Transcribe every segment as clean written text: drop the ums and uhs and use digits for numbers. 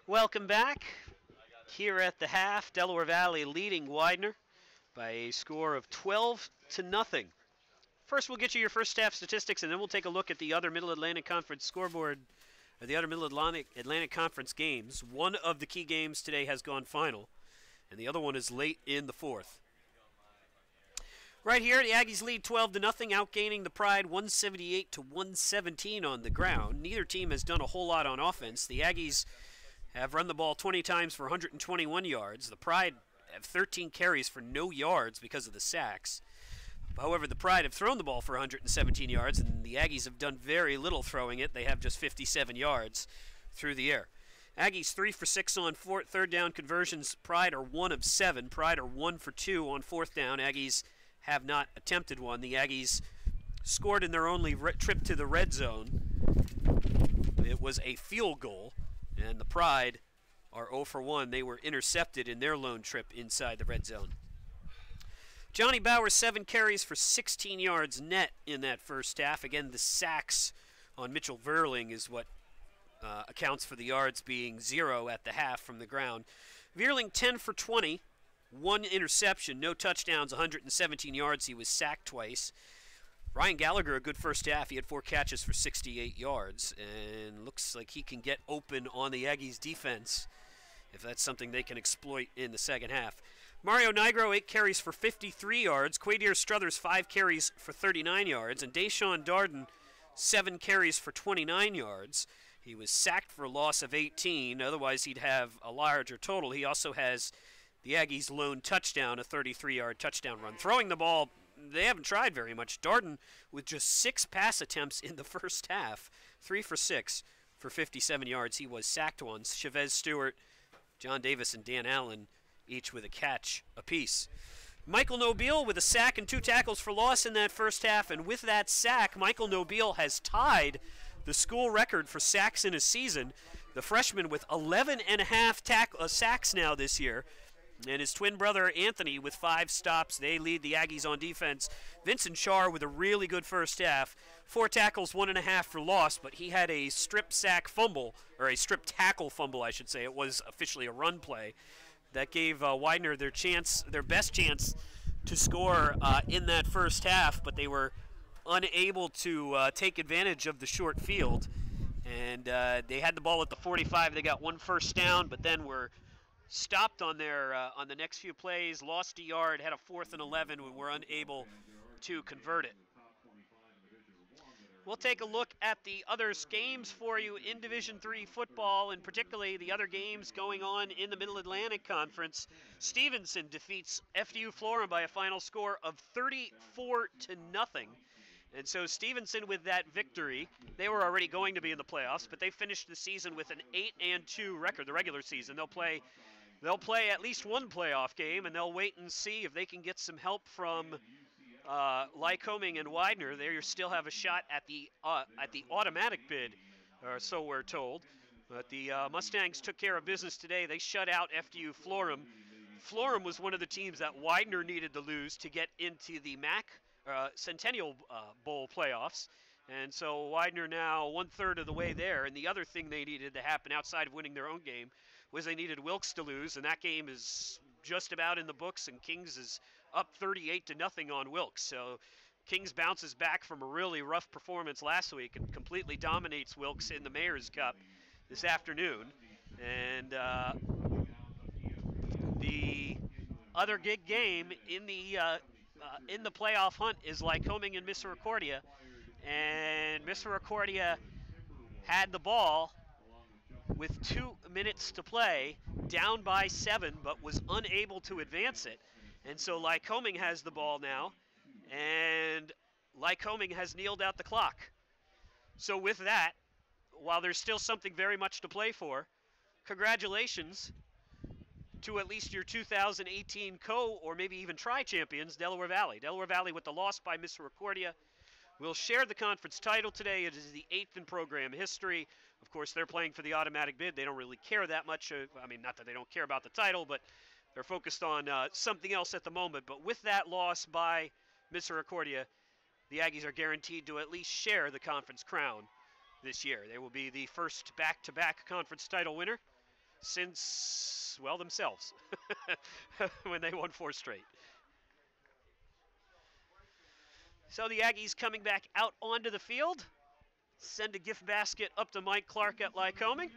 Welcome back. Here at the half, Delaware Valley leading Widener by a score of 12-0. First, we'll get you your first half statistics, and then we'll take a look at the other Middle Atlantic Conference scoreboard, or the other Middle Atlantic Conference games. One of the key games today has gone final, and the other one is late in the fourth. Right here, the Aggies lead 12-0, outgaining the Pride 178-117 on the ground. Neither team has done a whole lot on offense. The Aggies have run the ball 20 times for 121 yards. The Pride have 13 carries for no yards because of the sacks. However, the Pride have thrown the ball for 117 yards, and the Aggies have done very little throwing it. They have just 57 yards through the air. Aggies 3 for 6 on third down conversions. Pride are 1 of 7. Pride are 1 for 2 on fourth down. Aggies have not attempted one. The Aggies scored in their only trip to the red zone. It was a field goal, and the Pride are 0 for 1. They were intercepted in their lone trip inside the red zone. Johnny Bauer, 7 carries for 16 yards net in that first half. Again, the sacks on Mitchell Verling is what accounts for the yards being 0 at the half from the ground. Verling, 10 for 20, 1 interception, no touchdowns, 117 yards. He was sacked twice. Ryan Gallagher, a good first half. He had 4 catches for 68 yards, and looks like he can get open on the Aggies' defense if that's something they can exploit in the second half. Mario Nigro, 8 carries for 53 yards. Quadir Struthers, 5 carries for 39 yards. And Deshaun Darden, 7 carries for 29 yards. He was sacked for a loss of 18. Otherwise, he'd have a larger total. He also has the Aggies' lone touchdown, a 33-yard touchdown run. Throwing the ball, they haven't tried very much. Darden with just 6 pass attempts in the first half. 3 for 6 for 57 yards. He was sacked once. Chavez Stewart, John Davis, and Dan Allen each with a catch apiece. Michael Nobile with a sack and 2 tackles for loss in that first half, and with that sack, Michael Nobile has tied the school record for sacks in a season. The freshman with 11.5 sacks now this year, and his twin brother Anthony with 5 stops. They lead the Aggies on defense. Vincent Shar with a really good first half. 4 tackles, 1.5 for loss, but he had a strip sack fumble, or a strip tackle fumble, I should say. It was officially a run play. That gave Widener their best chance to score in that first half, but they were unable to take advantage of the short field. And they had the ball at the 45. They got 1 first down, but then were stopped on the next few plays, lost a yard, had a 4th and 11, and were unable to convert it. We'll take a look at the other games for you in Division III football, and particularly the other games going on in the Middle Atlantic Conference. Stevenson defeats FDU Florham by a final score of 34-0. And so Stevenson, with that victory, they were already going to be in the playoffs, but they finished the season with an 8-2 record, the regular season. They'll play at least one playoff game, and they'll wait and see if they can get some help from Lycoming and Widener. They still have a shot at the automatic bid, or so we're told. But the Mustangs took care of business today. They shut out FDU Florham. Florham was one of the teams that Widener needed to lose to get into the Centennial Bowl playoffs. And so Widener now 1/3 of the way there. And the other thing they needed to happen outside of winning their own game was they needed Wilkes to lose, and that game is just about in the books, and Kings is up 38-0 on Wilkes. So Kings bounces back from a really rough performance last week and completely dominates Wilkes in the Mayor's Cup this afternoon. And the other big game in the playoff hunt is Lycoming and Misericordia. And Misericordia had the ball with 2 minutes to play, down by 7, but was unable to advance it. And so Lycoming has the ball now, and Lycoming has kneeled out the clock. So with that, while there's still something very much to play for, congratulations to at least your 2018 or maybe even tri-champions, Delaware Valley. Delaware Valley, with the loss by Misericordia, will share the conference title today. It is the 8th in program history. Of course, they're playing for the automatic bid. They don't really care that much. I mean, not that they don't care about the title, but they're focused on something else at the moment. But with that loss by Misericordia, the Aggies are guaranteed to at least share the conference crown this year. They will be the first back-to-back conference title winner since, well, themselves when they won 4 straight. So the Aggies coming back out onto the field. Send a gift basket up to Mike Clark at Lycoming.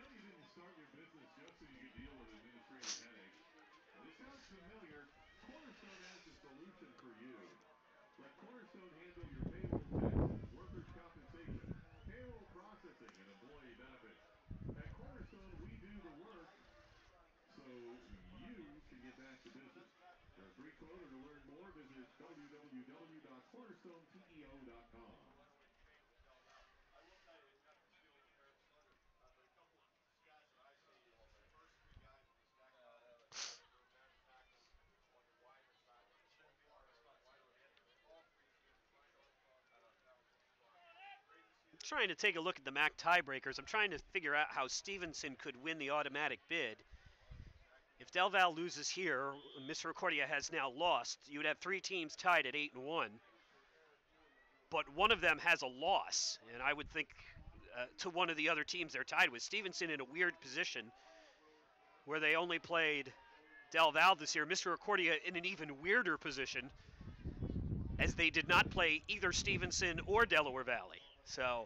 Trying to take a look at the MAC tiebreakers. I'm trying to figure out how Stevenson could win the automatic bid. If Del Val loses here, Misericordia has now lost. You would have 3 teams tied at 8-1. But one of them has a loss, and I would think to one of the other teams they're tied with. Stevenson in a weird position where they only played Del Val this year. Misericordia in an even weirder position as they did not play either Stevenson or Delaware Valley. So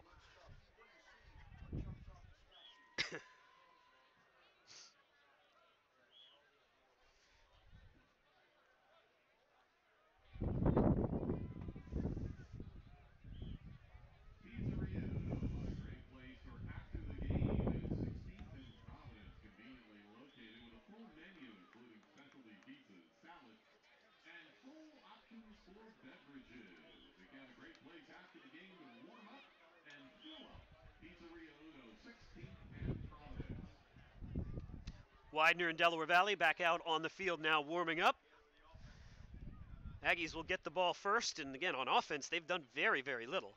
Widener and Delaware Valley back out on the field now warming up. Aggies will get the ball first, and again, on offense, they've done very, very little.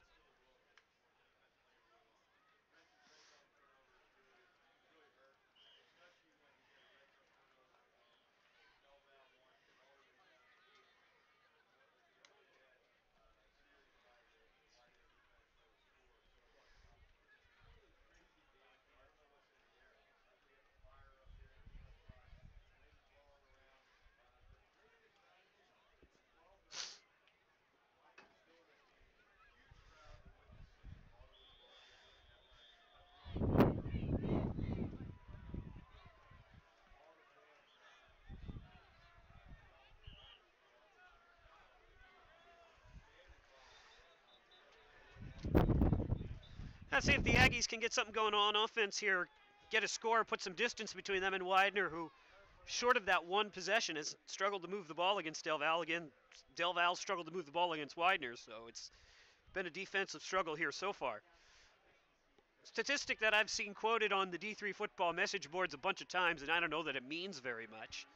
Let's see if the Aggies can get something going on offense here, get a score, put some distance between them and Widener, who, short of that one possession, has struggled to move the ball against Del Val. Again, Del Val struggled to move the ball against Widener, so it's been a defensive struggle here so far. Statistic that I've seen quoted on the D3 football message boards a bunch of times, and I don't know that it means very much,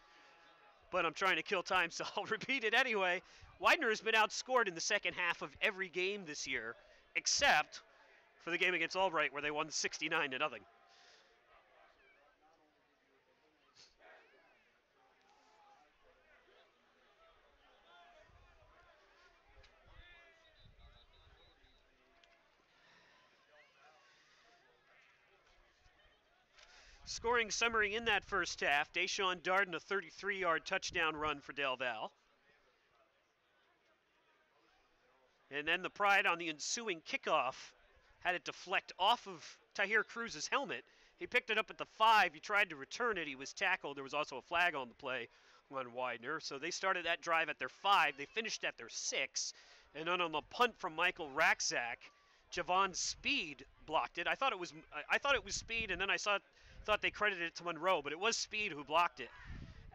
but I'm trying to kill time, so I'll repeat it anyway. Widener has been outscored in the second half of every game this year, except for the game against Albright where they won 69-0. Scoring summary in that first half, Deshaun Darden, a 33-yard touchdown run for Del Val. And then the Pride on the ensuing kickoff had it deflect off of Tahir Cruz's helmet. He picked it up at the 5. He tried to return it. He was tackled. There was also a flag on the play on Widener. So they started that drive at their 5. They finished at their 6. And then on the punt from Michael Raczak, Javon Speed blocked it. I thought it was Speed, and then I thought they credited it to Monroe, but it was Speed who blocked it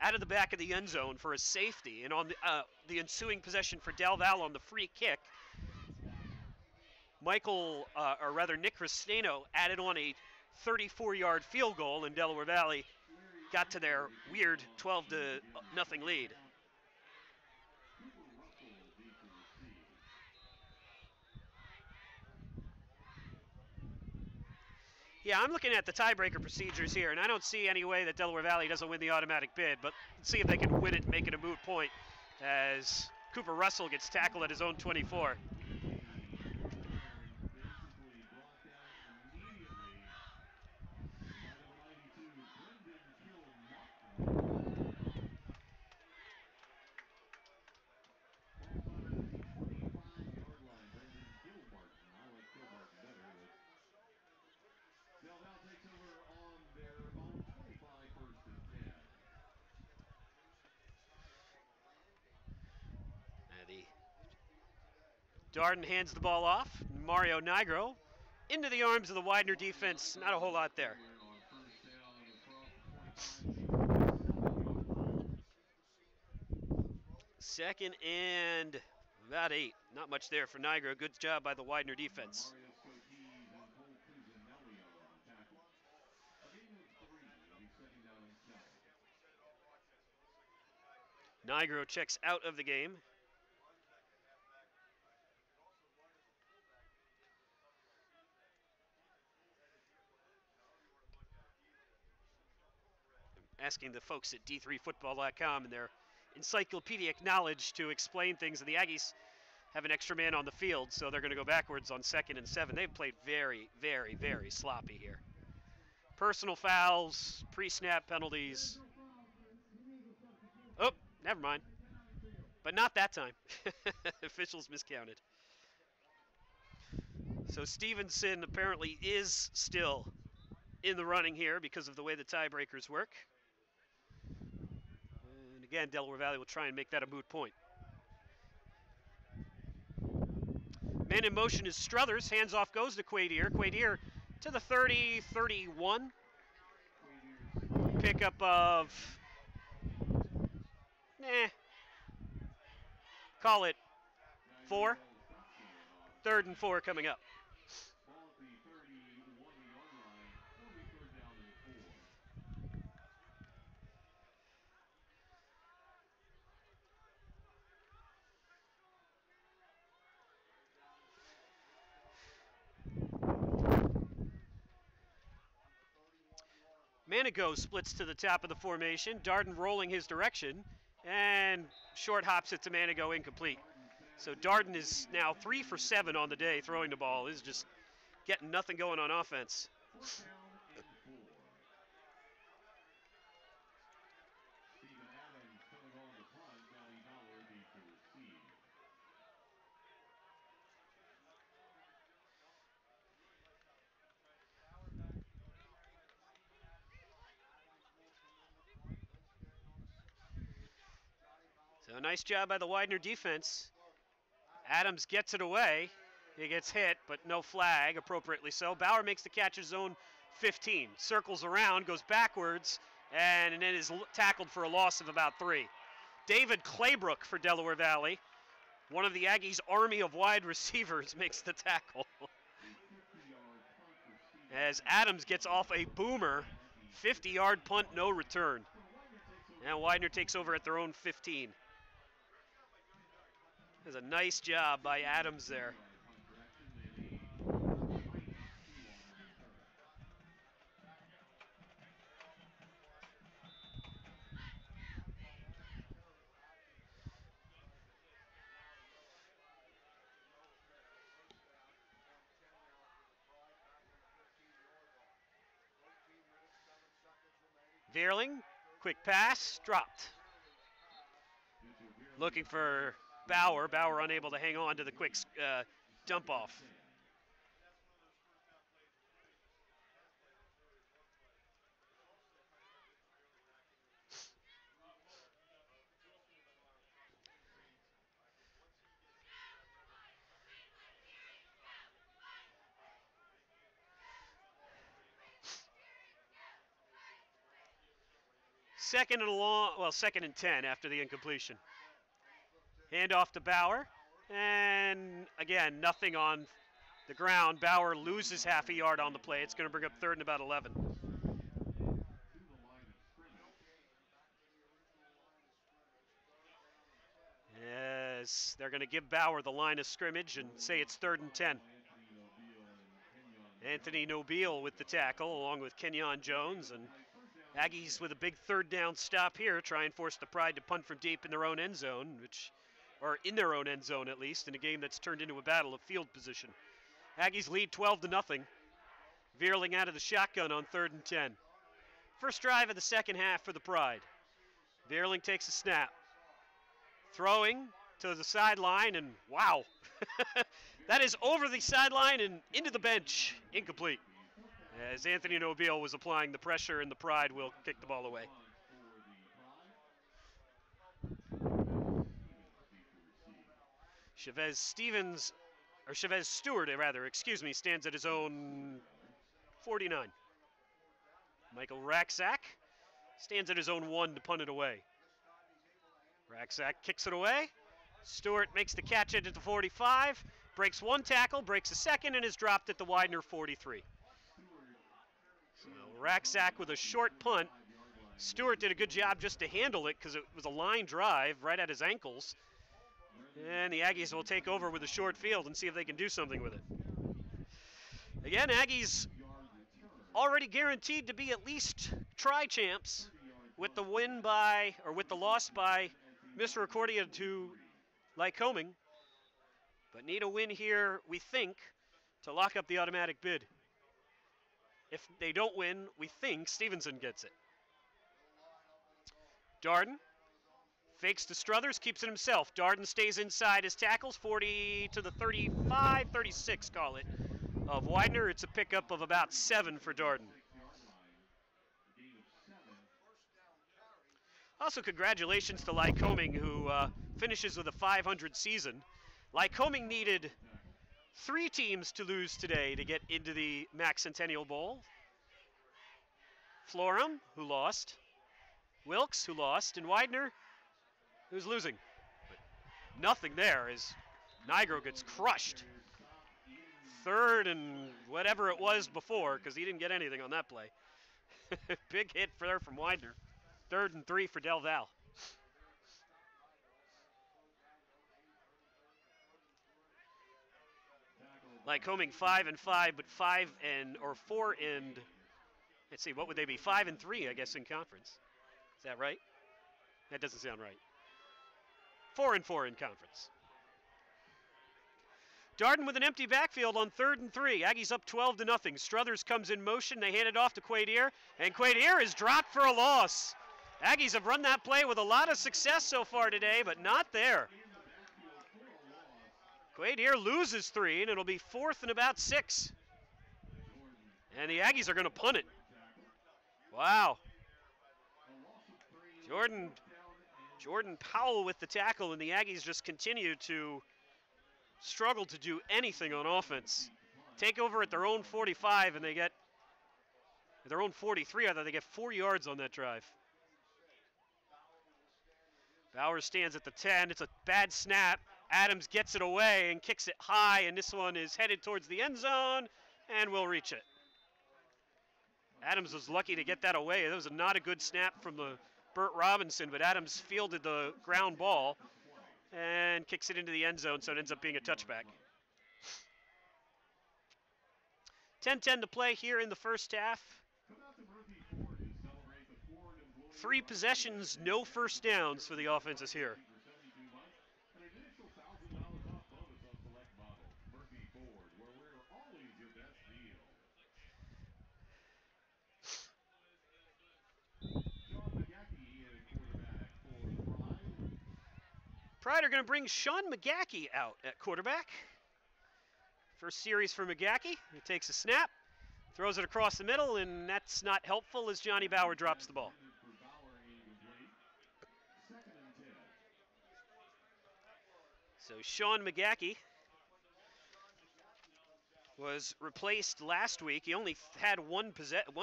out of the back of the end zone for a safety. And on the ensuing possession for Del Val on the free kick, Nick Cristino added on a 34-yard field goal, and Delaware Valley got to their weird 12-0 lead. Yeah, I'm looking at the tiebreaker procedures here, and I don't see any way that Delaware Valley doesn't win the automatic bid, but let's see if they can win it and make it a moot point as Cooper Russell gets tackled at his own 24. Darden hands the ball off. Mario Nigro into the arms of the Widener defense. Not a whole lot there. Second and about 8. Not much there for Nigro. Good job by the Widener defense. Nigro checks out of the game. Asking the folks at d3football.com and their encyclopedic knowledge to explain things, and the Aggies have an extra man on the field, so they're going to go backwards on 2nd and 7. They've played very, very, very sloppy here. Personal fouls, pre-snap penalties. Oh, never mind. But not that time. Officials miscounted. So Stevenson apparently is still in the running here because of the way the tiebreakers work. And again, Delaware Valley will try and make that a moot point. Man in motion is Struthers. Hands off goes to Quadier. Quadier to the 30, 31. Pickup of, call it 4. 3rd and 4 coming up. Manigo splits to the top of the formation. Darden rolling his direction, and short hops it to Manigo, incomplete. So Darden is now 3 for 7 on the day throwing the ball. Is just getting nothing going on offense. So nice job by the Widener defense. Adams gets it away. He gets hit, but no flag, appropriately so. Bauer makes the catch at his own 15. Circles around, goes backwards, and then is tackled for a loss of about 3. David Claybrook for Delaware Valley. One of the Aggies' army of wide receivers makes the tackle. As Adams gets off a boomer, 50-yard punt, no return. Now Widener takes over at their own 15. That's a nice job by Adams there. Veerling, quick pass, dropped. Looking for Bauer. Bauer unable to hang on to the quick dump off. Second and 10 after the incompletion. Hand off to Bauer, and again, nothing on the ground. Bauer loses half a yard on the play. It's going to bring up 3rd and about 11. Yes, they're going to give Bauer the line of scrimmage and say it's 3rd and 10. Anthony Nobile with the tackle, along with Kenyon Jones, and Aggies with a big 3rd down stop here, try and force the Pride to punt from deep in their own end zone, or in their own end zone at least, in a game that's turned into a battle of field position. Aggies lead 12-0. Veerling out of the shotgun on 3rd and 10. First drive of the second half for the Pride. Veerling takes a snap. Throwing to the sideline, and wow. That is over the sideline and into the bench. Incomplete. As Anthony Nobile was applying the pressure, and the Pride will kick the ball away. Chavez Stevens or Chavez Stewart, rather, excuse me, stands at his own 49. Michael Racksack stands at his own 1 to punt it away. Racksack kicks it away. Stewart makes the catch at the 45, breaks 1 tackle, breaks a second, and is dropped at the Widener 43. So Racksack with a short punt. Stewart did a good job just to handle it because it was a line drive right at his ankles. And the Aggies will take over with a short field and see if they can do something with it. Again, Aggies already guaranteed to be at least tri-champs with the win by, or with the loss by Misericordia to Lycoming. But need a win here, we think, to lock up the automatic bid. If they don't win, we think Stevenson gets it. Darden fakes to Struthers, keeps it himself. Darden stays inside his tackles, 40 to the 35, 36, call it, of Widener. It's a pickup of about 7 for Darden. Also, congratulations to Lycoming, who finishes with a 500 season. Lycoming needed 3 teams to lose today to get into the Mac Centennial Bowl. Florham, who lost. Wilkes, who lost. And Widener, who's losing. But nothing there as Nigro gets crushed. 3rd and whatever it was before, because he didn't get anything on that play. Big hit there from Widener. 3rd and 3 for Del Val. Lycoming 5-5, but 4 and let's see, what would they be? 5-3, I guess, in conference. Is that right? That doesn't sound right. 4-4 in conference. Darden with an empty backfield on 3rd and 3. Aggies up 12-0. Struthers comes in motion. They hand it off to Quadir, and Quadir is dropped for a loss. Aggies have run that play with a lot of success so far today, but not there. Quadir loses 3, and it'll be 4th and about 6. And the Aggies are going to punt it. Wow. Jordan Powell with the tackle, and the Aggies just continue to struggle to do anything on offense. Take over at their own 45, and they get their own 43, they get 4 yards on that drive. Bowers stands at the 10. It's a bad snap. Adams gets it away and kicks it high, and this one is headed towards the end zone and will reach it. Adams was lucky to get that away. That was not a good snap from the Burt Robinson, but Adams fielded the ground ball and kicks it into the end zone, so it ends up being a touchback. 10-10 to play here in the first half. 3 possessions, no first downs for the offenses here. Pride are going to bring Sean McGackey out at quarterback. First series for McGackey. He takes a snap, throws it across the middle, and that's not helpful as Johnny Bauer drops the ball. So Sean McGackey was replaced last week. He only had one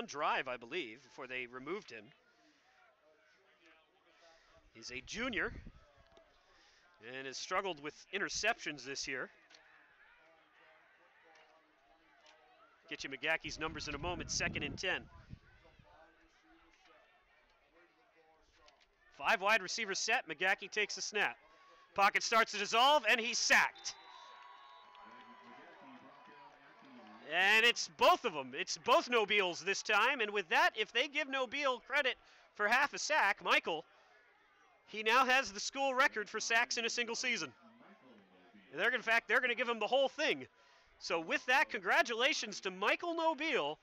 drive, I believe, before they removed him. He's a junior and has struggled with interceptions this year. Get you McGackey's numbers in a moment. 2nd and 10. 5 wide receivers set. McGackey takes a snap. Pocket starts to dissolve, and he's sacked. And it's both of them. It's both Nobiles this time. And with that, if they give Nobile credit for half a sack, Michael, he now has the school record for sacks in a single season. And in fact, they're going to give him the whole thing. So with that, congratulations to Michael Nobile,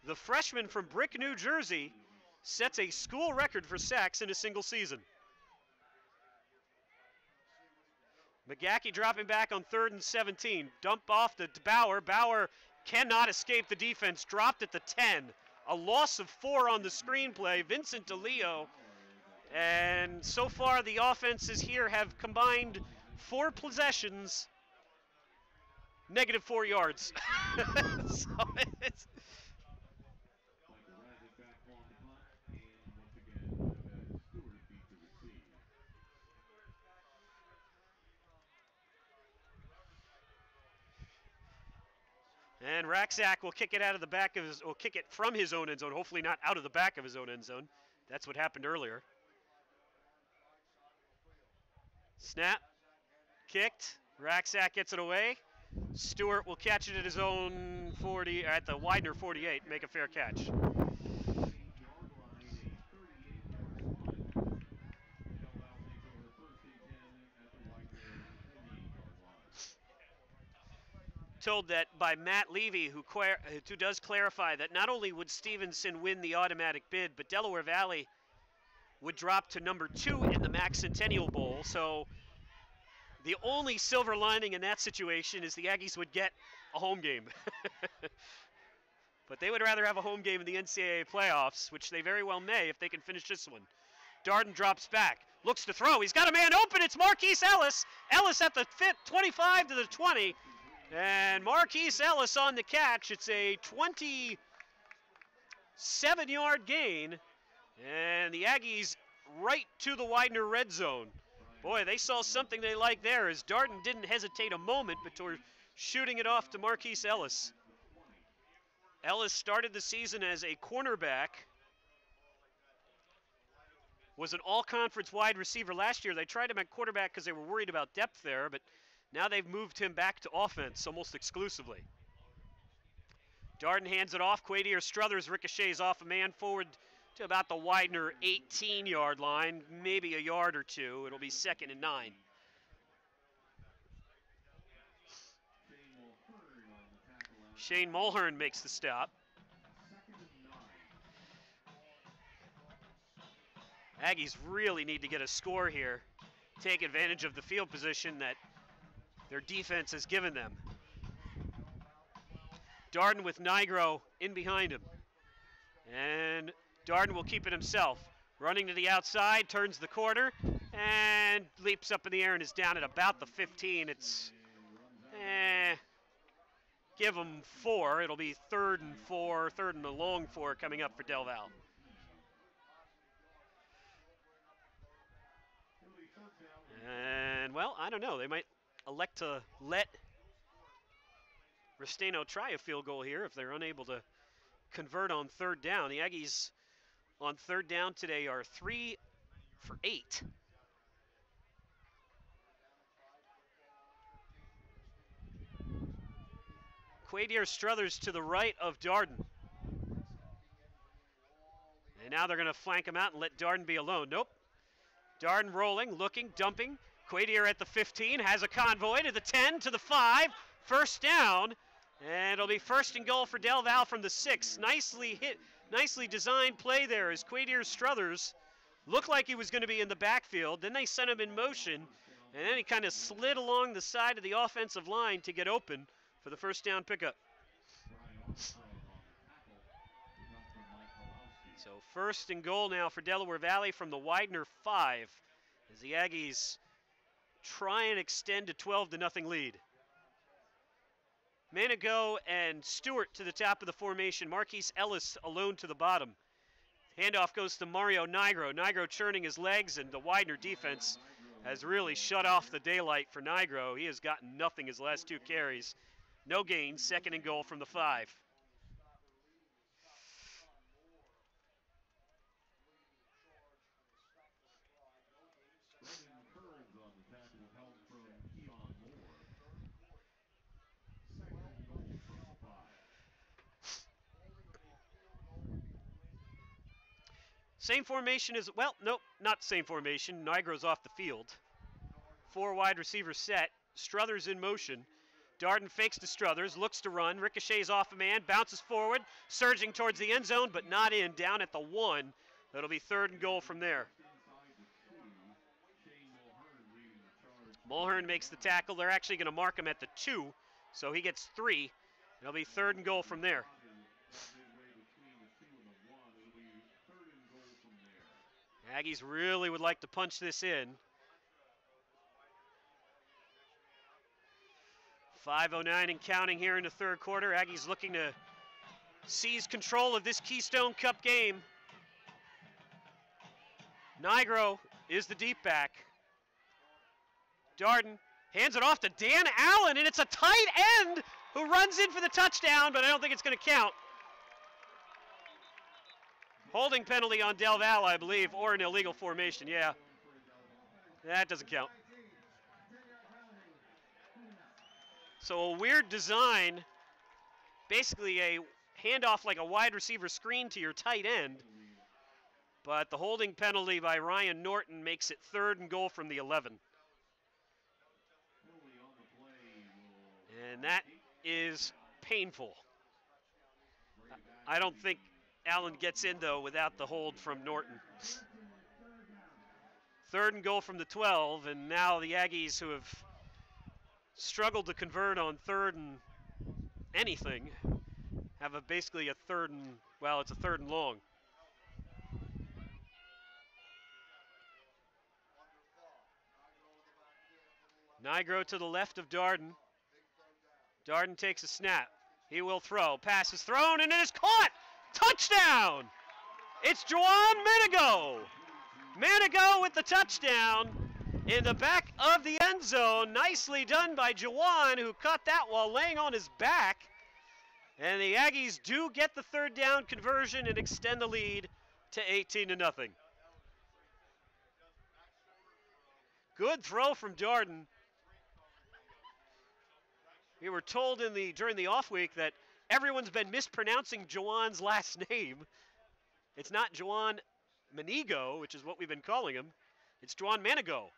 the freshman from Brick, New Jersey, sets a school record for sacks in a single season. McGackey dropping back on 3rd and 17. Dump off to Bauer. Bauer cannot escape the defense. Dropped at the 10. A loss of 4 on the screenplay. Vincent DeLeo. And so far the offenses here have combined 4 possessions -4 yards. So it's and Raxak will kick it out of the back of his, or kick it from his own end zone, hopefully not out of the back of his own end zone. That's what happened earlier. Snap, kicked, Raxak gets it away. Stewart will catch it at his own 40, at the Widener 48, make a fair catch. Told that by Matt Levy, who does clarify that not only would Stevenson win the automatic bid, but Delaware Valley would drop to number 2 in the MAC Centennial Bowl. So the only silver lining in that situation is the Aggies would get a home game. But they would rather have a home game in the NCAA playoffs, which they very well may if they can finish this one. Darden drops back, looks to throw. He's got a man open. It's Marquise Ellis. Ellis at the 25 to the 20. And Marquise Ellis on the catch. It's a 27-yard gain. And the Aggies right to the Widener red zone. Boy, they saw something they liked there as Darden didn't hesitate a moment before shooting it off to Marquise Ellis. Ellis started the season as a cornerback. Was an all-conference wide receiver last year. They tried him at quarterback because they were worried about depth there, but now they've moved him back to offense almost exclusively. Darden hands it off. Quadier Struthers ricochets off a man forward to about the Widener 18-yard line, maybe a yard or two. It'll be 2nd and 9. Shane Mulhern makes the stop. Aggies really need to get a score here, take advantage of the field position that their defense has given them. Darden with Nigro in behind him. And Darden will keep it himself. Running to the outside, turns the corner, and leaps up in the air and is down at about the 15. It's, give him 4. It'll be 3rd and 4, 3rd and a long 4 coming up for Del Val. And, well, I don't know. They might elect to let Restaino try a field goal here if they're unable to convert on 3rd down. The Aggies on 3rd down today are 3 for 8. Quadier Struthers to the right of Darden. And now they're going to flank him out and let Darden be alone. Nope. Darden rolling, looking, dumping. Quadier at the 15, has a convoy to the 10, to the 5. 1st down, and it'll be 1st and goal for Del Val from the 6. Nicely hit, nicely designed play there as Quadier Struthers looked like he was going to be in the backfield. Then they sent him in motion, and then he kind of slid along the side of the offensive line to get open for the 1st down pickup. So 1st and goal now for Delaware Valley from the Widener 5 as the Aggies try and extend a 12-0 lead. Manigo and Stewart to the top of the formation. Marquise Ellis alone to the bottom. Handoff goes to Mario Nigro. Nigro churning his legs, and the Widener defense has really shut off the daylight for Nigro. He has gotten nothing his last 2 carries. No gain, 2nd and goal from the 5. Same formation as, well, nope, not same formation. Nigro's off the field. 4 wide receiver set. Struthers in motion. Darden fakes to Struthers, looks to run, ricochets off a man, bounces forward, surging towards the end zone, but not in, down at the 1. That'll be 3rd and goal from there. Mulhern makes the tackle. They're actually going to mark him at the 2, so he gets 3. It'll be 3rd and goal from there. Aggies really would like to punch this in. 5:09 and counting here in the third quarter. Aggies looking to seize control of this Keystone Cup game. Nigro is the deep back. Darden hands it off to Dan Allen, and it's a tight end who runs in for the touchdown, but I don't think it's going to count. Holding penalty on Del Valle, I believe, or an illegal formation, yeah. That doesn't count. So a weird design, basically a handoff like a wide receiver screen to your tight end, but the holding penalty by Ryan Norton makes it 3rd and goal from the 11. And that is painful. I don't think Allen gets in, though, without the hold from Norton. 3rd and goal from the 12, and now the Aggies, who have struggled to convert on 3rd and anything, have basically a 3rd and, well, it's a 3rd and long. Nigro to the left of Darden. Darden takes a snap. He will throw. Pass is thrown, and it is caught! Touchdown! It's Juwan Manigo! Manigo with the touchdown in the back of the end zone. Nicely done by Juwan, who caught that while laying on his back. And the Aggies do get the 3rd down conversion and extend the lead to 18-0. Good throw from Darden. We were told during the off week that everyone's been mispronouncing Juwan's last name. It's not Juwan Manigo, which is what we've been calling him. It's Juwan Manigo.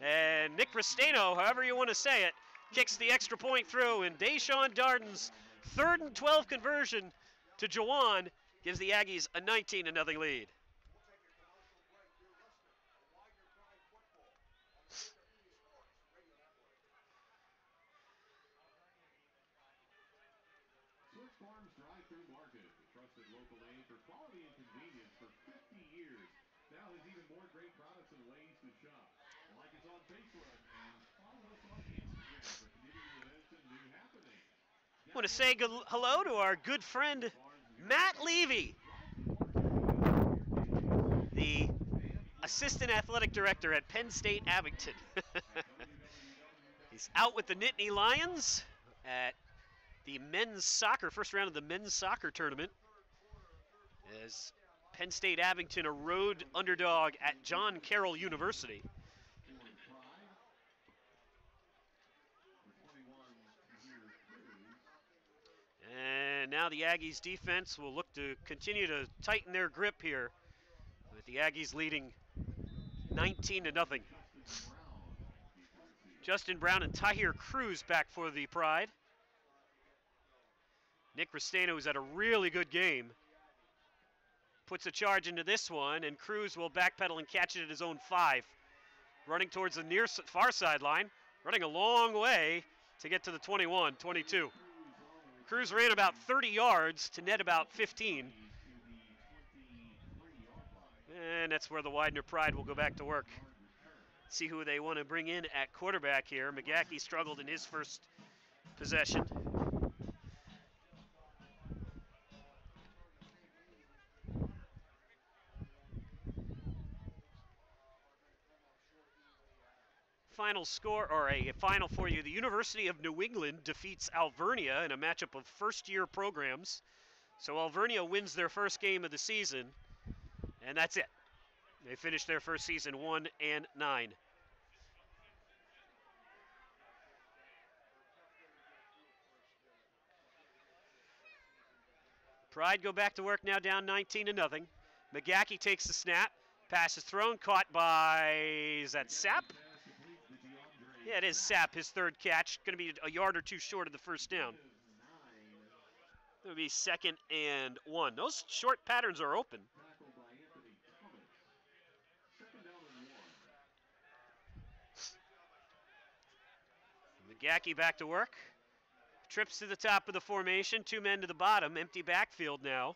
And Nick Restano, however you want to say it, kicks the extra point through, and Deshaun Darden's 3rd and 12 conversion to Juwan gives the Aggies a 19-0 lead. I want to say hello to our good friend Matt Levy, the assistant athletic director at Penn State Abington. He's out with the Nittany Lions at the men's soccer, first round of the men's soccer tournament, as Penn State Abington, a road underdog at John Carroll University. And now the Aggies defense will look to continue to tighten their grip here, with the Aggies leading 19-0. Justin Brown and Tahir Cruz back for the Pride. Nick Restano, who's had a really good game, puts a charge into this one, and Cruz will backpedal and catch it at his own 5. Running towards the far sideline, running a long way to get to the 21, 22. Cruz ran about 30 yards to net about 15. And that's where the Widener Pride will go back to work. See who they want to bring in at quarterback here. McGahee struggled in his first possession. Final score, or a final for you. The University of New England defeats Alvernia in a matchup of first-year programs. So Alvernia wins their first game of the season, and that's it. They finished their first season 1-9. Pride go back to work now, down 19-0. McGahee takes the snap. Pass is thrown, caught by, is that Sapp? Yeah, it is Sapp, his 3rd catch. Going to be a yard or 2 short of the first down. It'll be 2nd and 1. Those short patterns are open. McGahee back to work. Trips to the top of the formation. 2 men to the bottom. Empty backfield now.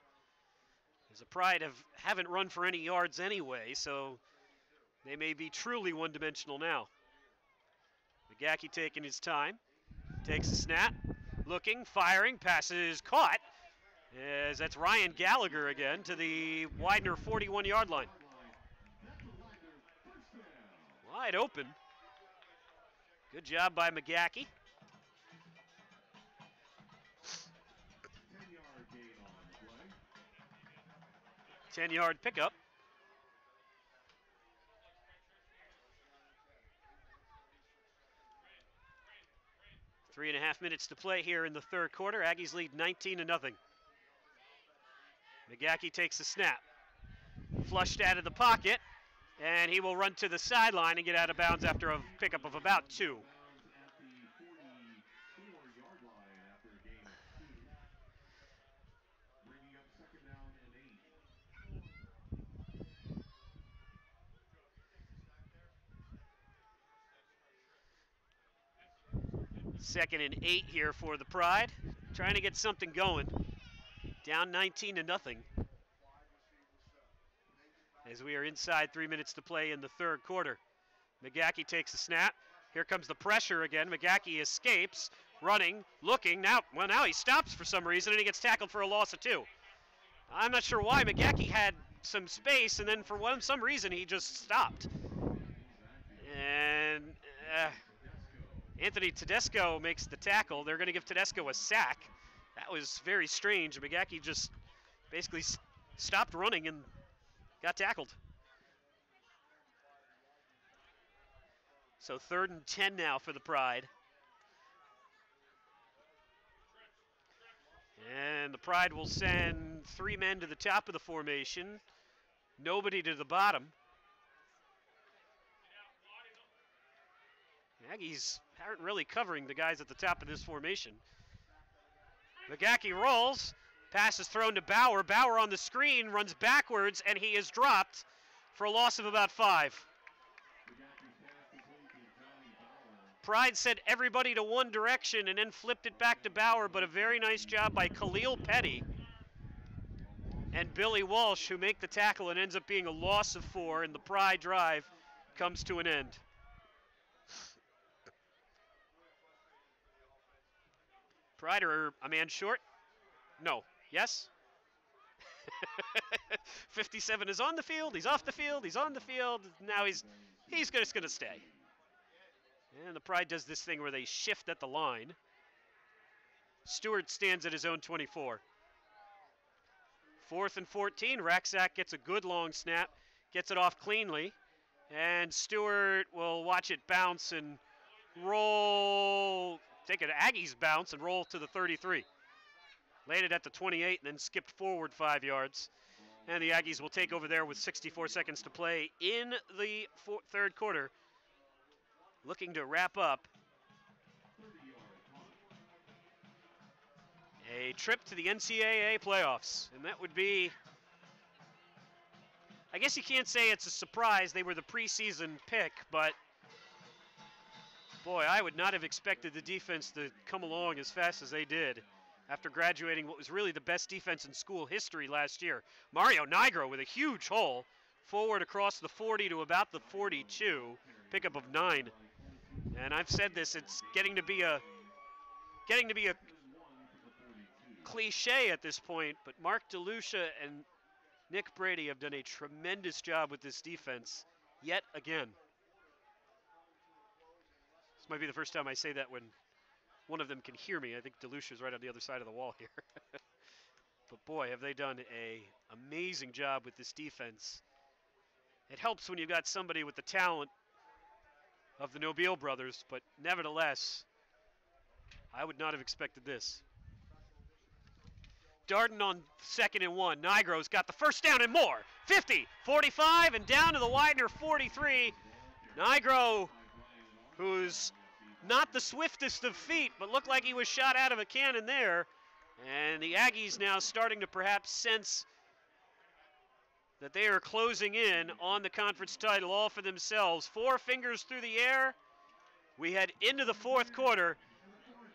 As the Pride haven't run for any yards anyway, so they may be truly one-dimensional now. McGahee taking his time. Takes a snap, looking, firing, passes caught. As that's Ryan Gallagher again to the Widener 41-yard line. Wide open. Good job by McGackey. 10-yard pickup. 3.5 minutes to play here in the third quarter. Aggies lead 19-0. McGackey takes the snap. Flushed out of the pocket, and he will run to the sideline and get out of bounds after a pickup of about 2. Second and 8 here for the Pride. Trying to get something going. Down 19-0. As we are inside 3 minutes to play in the third quarter. McGackey takes a snap. Here comes the pressure again. McGackey escapes, running, looking. Now he stops for some reason, and he gets tackled for a loss of 2. I'm not sure why. McGackey had some space, and then for some reason he just stopped. And Anthony Tedesco makes the tackle. They're going to give Tedesco a sack. That was very strange. McGackey just basically stopped running and got tackled. So 3rd and 10 now for the Pride. And the Pride will send 3 men to the top of the formation, nobody to the bottom. The Aggies aren't really covering the guys at the top of this formation. McGackey rolls, pass is thrown to Bauer. Bauer on the screen runs backwards, and he is dropped for a loss of about 5. Pride sent everybody to one direction and then flipped it back to Bauer, but a very nice job by Khalil Petty and Billy Walsh, who make the tackle, and ends up being a loss of 4, and the Pride drive comes to an end. Pride are a man short? No. Yes? 57 is on the field, he's off the field, he's on the field. Now he's just going to stay. And the Pride does this thing where they shift at the line. Stewart stands at his own 24. 4th and 14, Racksack gets a good long snap, gets it off cleanly, and Stewart will watch it bounce and roll, take an Aggies bounce and roll to the 33. Landed at the 28 and then skipped forward 5 yards. And the Aggies will take over there with 64 seconds to play in the third quarter, looking to wrap up a trip to the NCAA playoffs. And that would be, I guess you can't say it's a surprise. They were the preseason pick, but boy, I would not have expected the defense to come along as fast as they did after graduating what was really the best defense in school history last year. Mario Nigro with a huge hole forward across the 40 to about the 42, pickup of 9. And I've said this, it's getting to be a cliche at this point, but Mark DeLucia and Nick Brady have done a tremendous job with this defense yet again. This might be the first time I say that when one of them can hear me. I think DeLucia's right on the other side of the wall here. But boy, have they done an amazing job with this defense. It helps when you've got somebody with the talent of the Nobile brothers, but nevertheless, I would not have expected this. Darden on 2nd and 1. Nigro's got the first down and more. 50, 45, and down to the Widener 43. Nigro, who's not the swiftest of feet, but looked like he was shot out of a cannon there. And the Aggies now starting to perhaps sense that they are closing in on the conference title all for themselves. 4 fingers through the air. We head into the fourth quarter.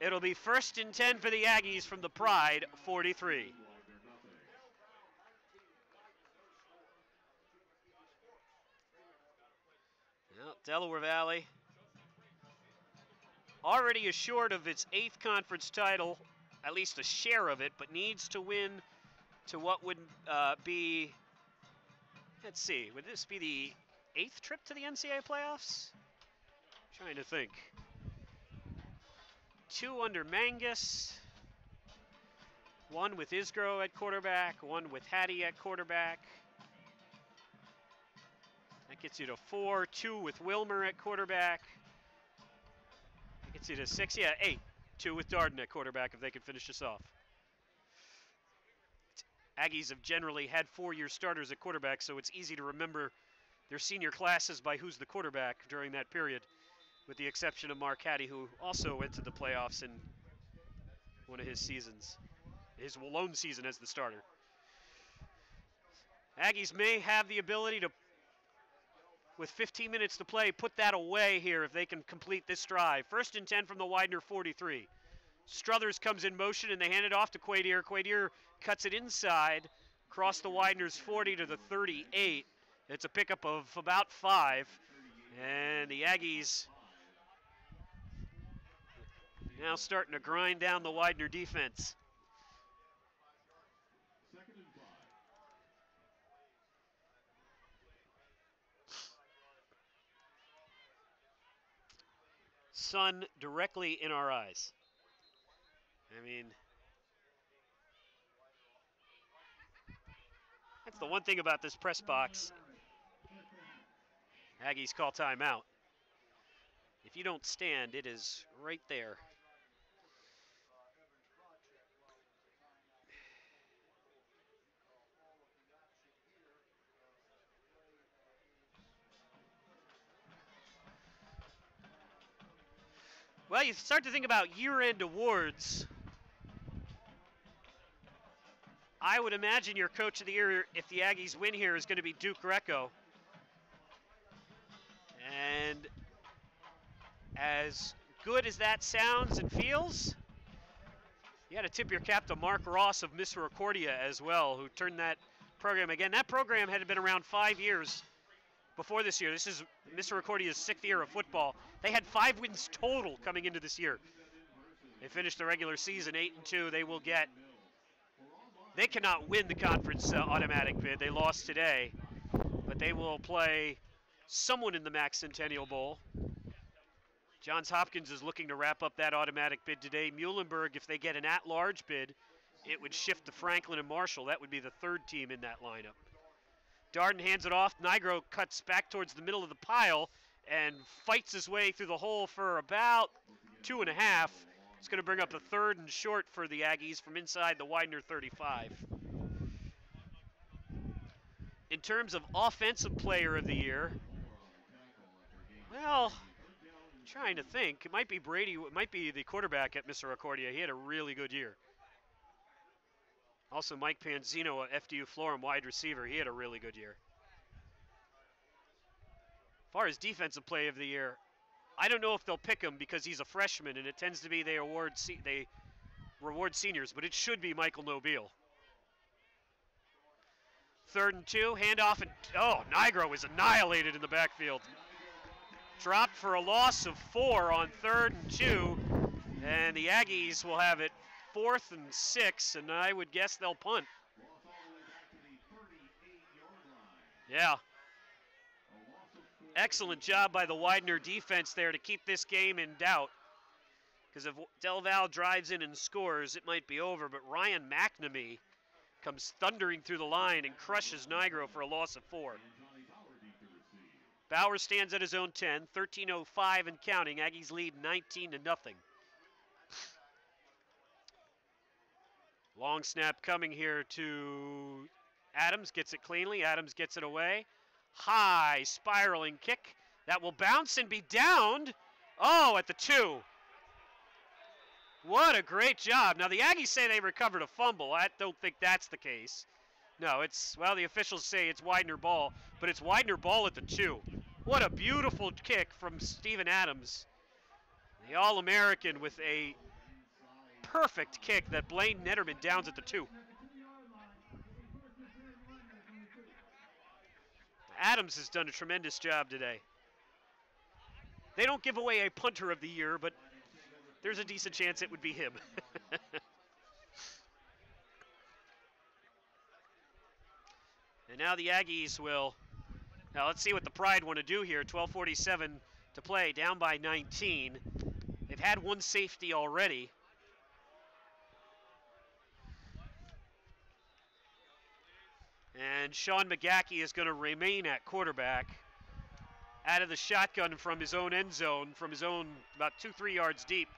It'll be 1st and 10 for the Aggies from the Pride 43. Well, Delaware Valley already assured of its 8th conference title, at least a share of it, but needs to win to what would be, let's see, would this be the 8th trip to the NCAA playoffs? Trying to think. 2 under Mangus, 1 with Isgro at quarterback, 1 with Hattie at quarterback. That gets you to 4, 2 with Wilmer at quarterback. That gets you to 6, yeah, 8. 2 with Darden at quarterback if they can finish this off. Aggies have generally had 4-year starters at quarterback, so it's easy to remember their senior classes by who's the quarterback during that period, with the exception of Mark Hattie, who also went to the playoffs in one of his seasons, his lone season as the starter. Aggies may have the ability to, with 15 minutes to play, put that away here if they can complete this drive. 1st and 10 from the Widener 43. Struthers comes in motion and they hand it off to Quadier. Quadier cuts it inside, across the Widener's 40 to the 38. It's a pickup of about 5. And the Aggies now starting to grind down the Widener defense. Sun directly in our eyes. I mean, that's the one thing about this press box. Aggies call timeout. If you don't stand, it is right there. Well, you start to think about year-end awards. I would imagine your coach of the year, if the Aggies win here, is going to be Duke Greco. And as good as that sounds and feels, you got to tip your cap to Mark Ross of Misericordia as well, who turned that program again. That program had been around 5 years before this year. This is Misericordia's 6th year of football. They had 5 wins total coming into this year. They finished the regular season 8-2. They cannot win the conference automatic bid. They lost today, but they will play someone in the Max Centennial Bowl. Johns Hopkins is looking to wrap up that automatic bid today. Muhlenberg, if they get an at-large bid, it would shift to Franklin and Marshall. That would be the 3rd team in that lineup. Darden hands it off. Nigro cuts back towards the middle of the pile and fights his way through the hole for about 2.5. It's going to bring up a 3rd and short for the Aggies from inside the Widener 35. In terms of offensive player of the year, well, trying to think. It might be Brady. It might be the quarterback at Misericordia. He had a really good year. Also, Mike Panzino, a FDU Florham wide receiver. He had a really good year. As far as defensive play of the year, I don't know if they'll pick him because he's a freshman, and it tends to be they reward seniors, but it should be Michael Nobile. 3rd and 2, handoff, and Nigro was annihilated in the backfield. Dropped for a loss of 4 on 3rd and 2, and the Aggies will have it 4th and 6, and I would guess they'll punt. Yeah. Excellent job by the Widener defense there to keep this game in doubt. Because if Del Val drives in and scores, it might be over, but Ryan McNamee comes thundering through the line and crushes Nigro for a loss of 4. Bauer stands at his own 10, 13:05 and counting. Aggies lead 19-0. Long snap coming here to Adams, gets it cleanly. Adams gets it away. High spiraling kick. That will bounce and be downed. Oh, at the 2. What a great job. Now, the Aggies say they recovered a fumble. I don't think that's the case. No, the officials say it's Widener ball, but it's Widener ball at the 2. What a beautiful kick from Steven Adams. The All-American with a perfect kick that Blaine Netterman downs at the 2. Adams has done a tremendous job today. They don't give away a punter of the year, but there's a decent chance it would be him. And now the Aggies will, now let's see what the Pride want to do here. 12:47 to play, down by 19. They've had one safety already. And Sean McGackey is going to remain at quarterback. Out of the shotgun from his own end zone, from his own about 2-3 yards deep.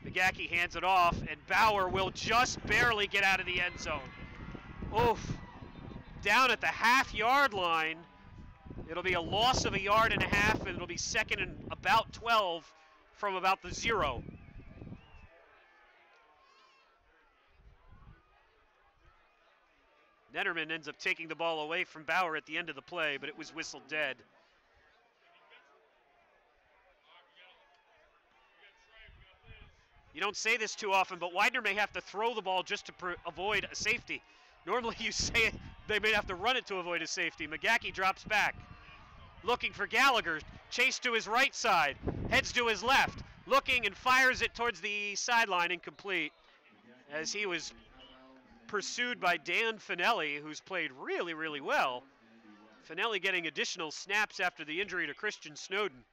McGackey hands it off, and Bauer will just barely get out of the end zone. Oof. Down at the half-yard line. It'll be a loss of 1.5 yards, and it'll be second and about 12 from about the 0. Netterman ends up taking the ball away from Bauer at the end of the play, but it was whistled dead. You don't say this too often, but Widener may have to throw the ball just to avoid a safety. Normally you say they may have to run it to avoid a safety. McGackey drops back, looking for Gallagher. Chase to his right side, heads to his left, looking and fires it towards the sideline, incomplete, as he was pursued by Dan Finelli, who's played really, really well. Finelli getting additional snaps after the injury to Christian Snowden.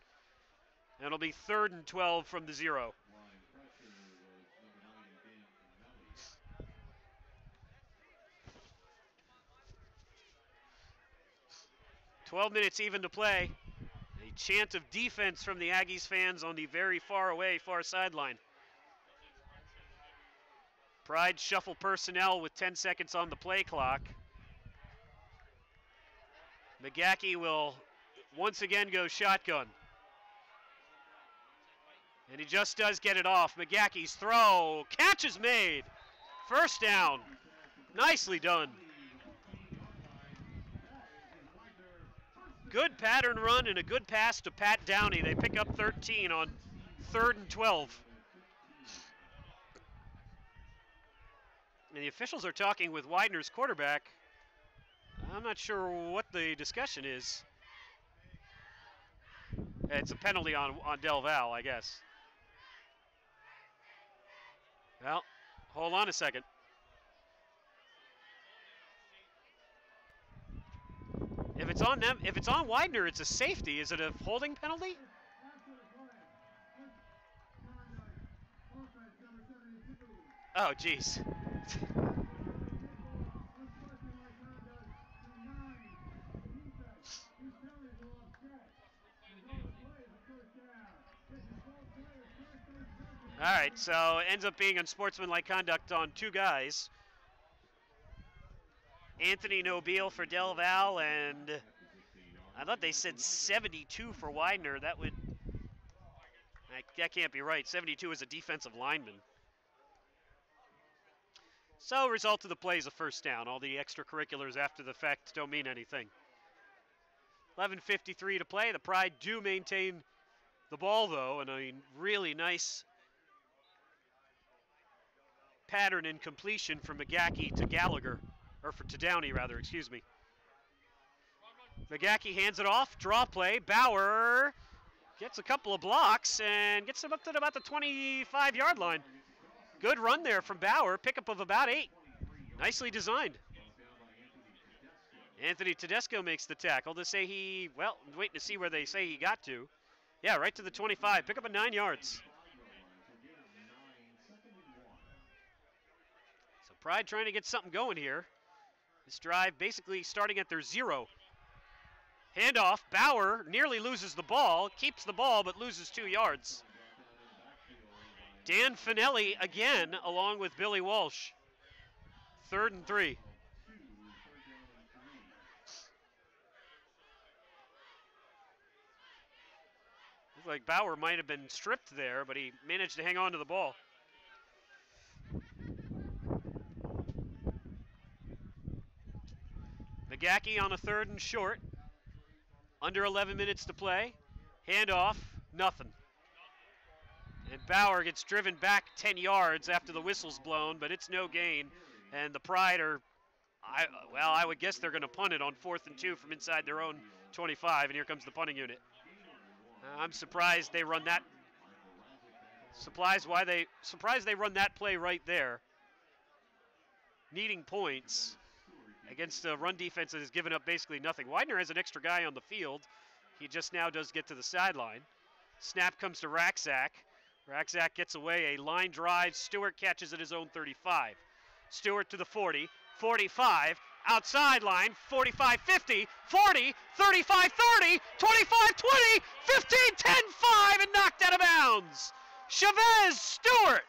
And it'll be 3rd and 12 from the 0. 12 minutes even to play. A chant of defense from the Aggies fans on the very far away, far sideline. Pride shuffle personnel with 10 seconds on the play clock. McGackey will once again go shotgun. And he just does get it off. McGackey's throw, catch is made. First down, nicely done. Good pattern run and a good pass to Pat Downey. They pick up 13 on 3rd and 12. And the officials are talking with Widener's quarterback. I'm not sure what the discussion is. It's a penalty on Del Val, I guess. Well, hold on a second. If it's on them, if it's on Widener, it's a safety. Is it a holding penalty? Oh, geez. All right, so it ends up being unsportsmanlike conduct on 2 guys. Anthony Nobile for Del Val, and I thought they said 72 for Widener. That can't be right. 72 is a defensive lineman. So result of the play is a first down. All the extracurriculars after the fact don't mean anything. 11:53 to play. The Pride do maintain the ball, though, and a really nice pattern in completion from McGackey to Gallagher, or to Downey, rather, excuse me. McGackey hands it off, draw play. Bauer gets a couple of blocks and gets him up to about the 25-yard line. Good run there from Bauer, pickup of about 8. Nicely designed. Anthony Tedesco makes the tackle to say well, waiting to see where they say he got to. Yeah, right to the 25, pick up a 9 yards. So Pride trying to get something going here. This drive basically starting at their 0. Handoff, Bauer nearly loses the ball, keeps the ball but loses 2 yards. Dan Finelli again along with Billy Walsh. 3rd and 3. Looks like Bauer might have been stripped there, but he managed to hang on to the ball. McGackey on a 3rd and short. Under 11 minutes to play. Handoff, nothing. And Bauer gets driven back 10 yards after the whistle's blown, but it's no gain. And the Pride I would guess they're going to punt it on 4th and 2 from inside their own 25, and here comes the punting unit. I'm surprised they run that Surprised they run that play right there. Needing points against a run defense that has given up basically nothing. Widener has an extra guy on the field. He just now does get to the sideline. Snap comes to Raczak. Raczak gets away, a line drive. Stewart catches at his own 35. Stewart to the 40, 45, outside line, 45, 50, 40, 35, 30, 25, 20, 15, 10, 5, and knocked out of bounds. Chavez Stewart.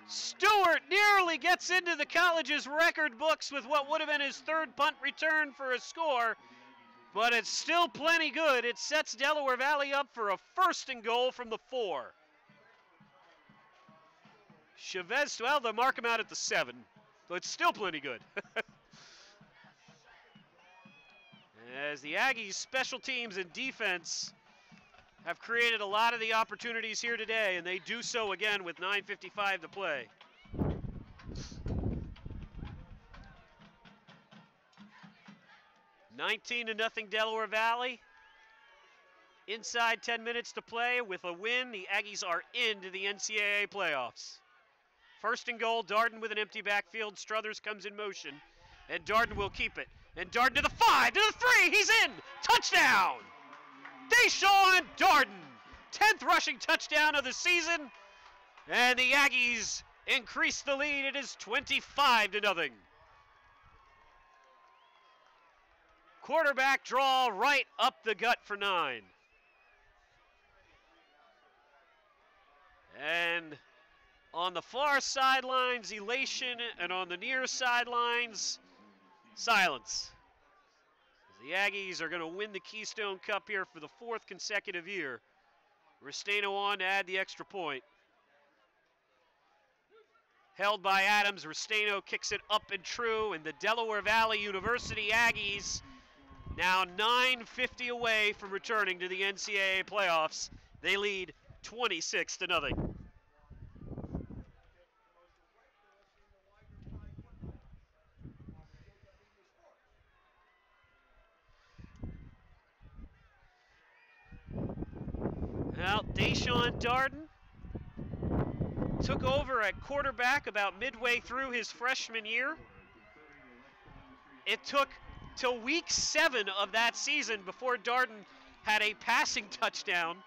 Stewart nearly gets into the college's record books with what would have been his third punt return for a score, but it's still plenty good. It sets Delaware Valley up for a 1st and goal from the 4. Chavez, well, they'll mark him out at the 7, so it's still plenty good. As the Aggies' special teams and defense have created a lot of the opportunities here today, and they do so again with 9:55 to play. $19-0 Delaware Valley. Inside 10 minutes to play. With a win, the Aggies are into the NCAA playoffs. 1st and goal, Darden with an empty backfield. Struthers comes in motion, and Darden will keep it. And Darden to the 5, to the 3, he's in! Touchdown! Deshaun Darden, 10th rushing touchdown of the season, and the Aggies increase the lead. It is 25-0. Quarterback draw right up the gut for 9. And on the far sidelines, elation, and on the near sidelines, silence. The Aggies are going to win the Keystone Cup here for the 4th consecutive year. Restaino on to add the extra point. Held by Adams, Restaino kicks it up and true, and the Delaware Valley University Aggies now 9:50 away from returning to the NCAA playoffs. They lead 26-0. Well, Deshaun Darden took over at quarterback about midway through his freshman year. It took till week 7 of that season before Darden had a passing touchdown.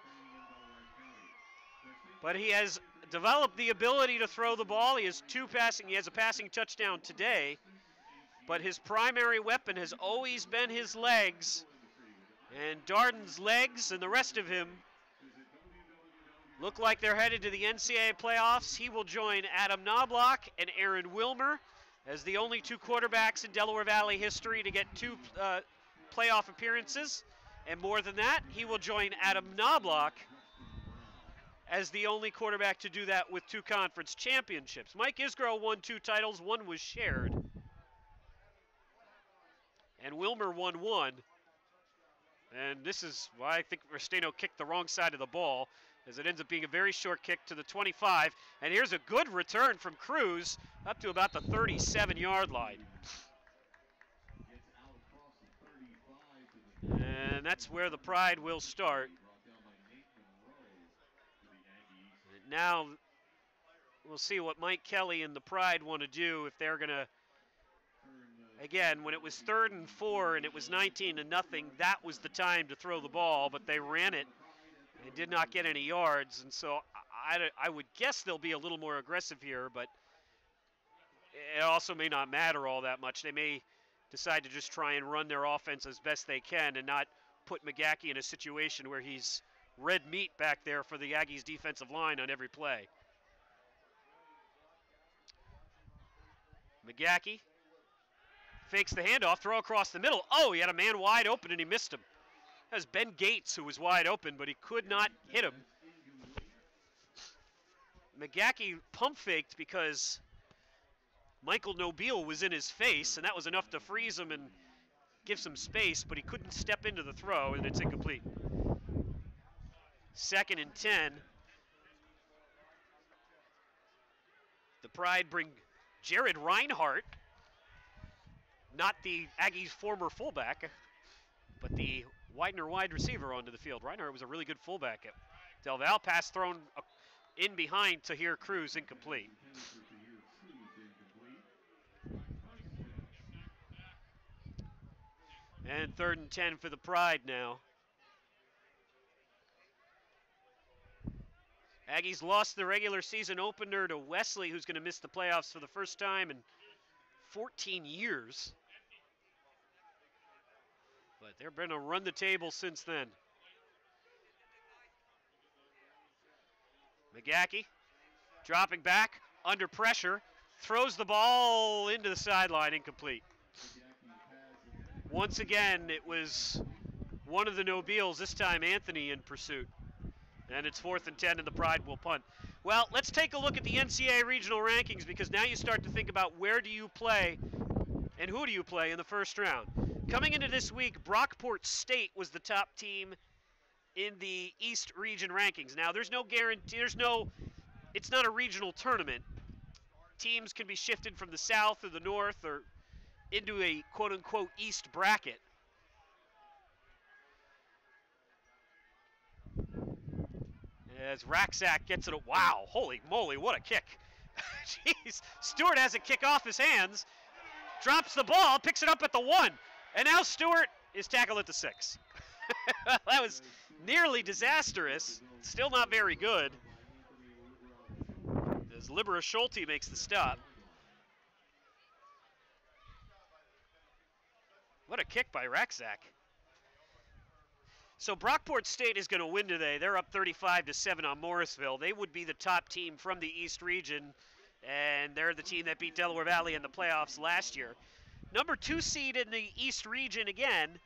But he has developed the ability to throw the ball. He has a passing touchdown today. But his primary weapon has always been his legs. And Darden's legs and the rest of him look like they're headed to the NCAA playoffs. He will join Adam Knobloch and Aaron Wilmer as the only 2 quarterbacks in Delaware Valley history to get 2 playoff appearances. And more than that, he will join Adam Knobloch as the only quarterback to do that with 2 conference championships. Mike Isgro won 2 titles, 1 was shared. And Wilmer won 1. And this is why I think Restaino kicked the wrong side of the ball, as it ends up being a very short kick to the 25. And here's a good return from Cruz up to about the 37-yard line. And that's where the Pride will start. And now we'll see what Mike Kelly and the Pride want to do, if they're going to, again, when it was 3rd and 4 and it was 19-0, that was the time to throw the ball, but they ran it. They did not get any yards, and so I would guess they'll be a little more aggressive here, but it also may not matter all that much. They may decide to just try and run their offense as best they can and not put McGackey in a situation where he's red meat back there for the Aggies defensive line on every play. McGackey fakes the handoff, throw across the middle. Oh, he had a man wide open and he missed him. That was Ben Gates, who was wide open, but he could not hit him. McGackey pump faked because Michael Nobile was in his face, and that was enough to freeze him and give some space, but he couldn't step into the throw, and it's incomplete. 2nd and 10. The Pride bring Jared Reinhardt, not the Aggies' former fullback, but the Widener wide receiver onto the field. Reinhardt was a really good fullback at Del Val. Pass thrown in behind to here Cruz, incomplete. And 3rd and 10 for the Pride now. Aggies lost the regular season opener to Wesley, who's going to miss the playoffs for the first time in 14 years. But they're going to run the table since then. McGackey dropping back, under pressure, throws the ball into the sideline, incomplete. Once again, it was one of the Nobeles, this time Anthony in pursuit. And it's 4th and 10, and the Pride will punt. Well, let's take a look at the NCAA regional rankings, because now you start to think about where do you play and who do you play in the first round. Coming into this week, Brockport State was the top team in the East region rankings. Now, there's no guarantee, it's not a regional tournament. Teams can be shifted from the south or the north or into a quote-unquote East bracket. As Racksack gets it, wow, holy moly, what a kick. Jeez, Stewart has a kick off his hands, drops the ball, picks it up at the 1, and now Stewart is tackled at the 6. That was nearly disastrous, still not very good. As Libera Schulte makes the stop. What a kick by Racksack. So Brockport State is going to win today. They're up 35-7 on Morrisville. They would be the top team from the East region, and they're the team that beat Delaware Valley in the playoffs last year. Number 2 seed in the East region again,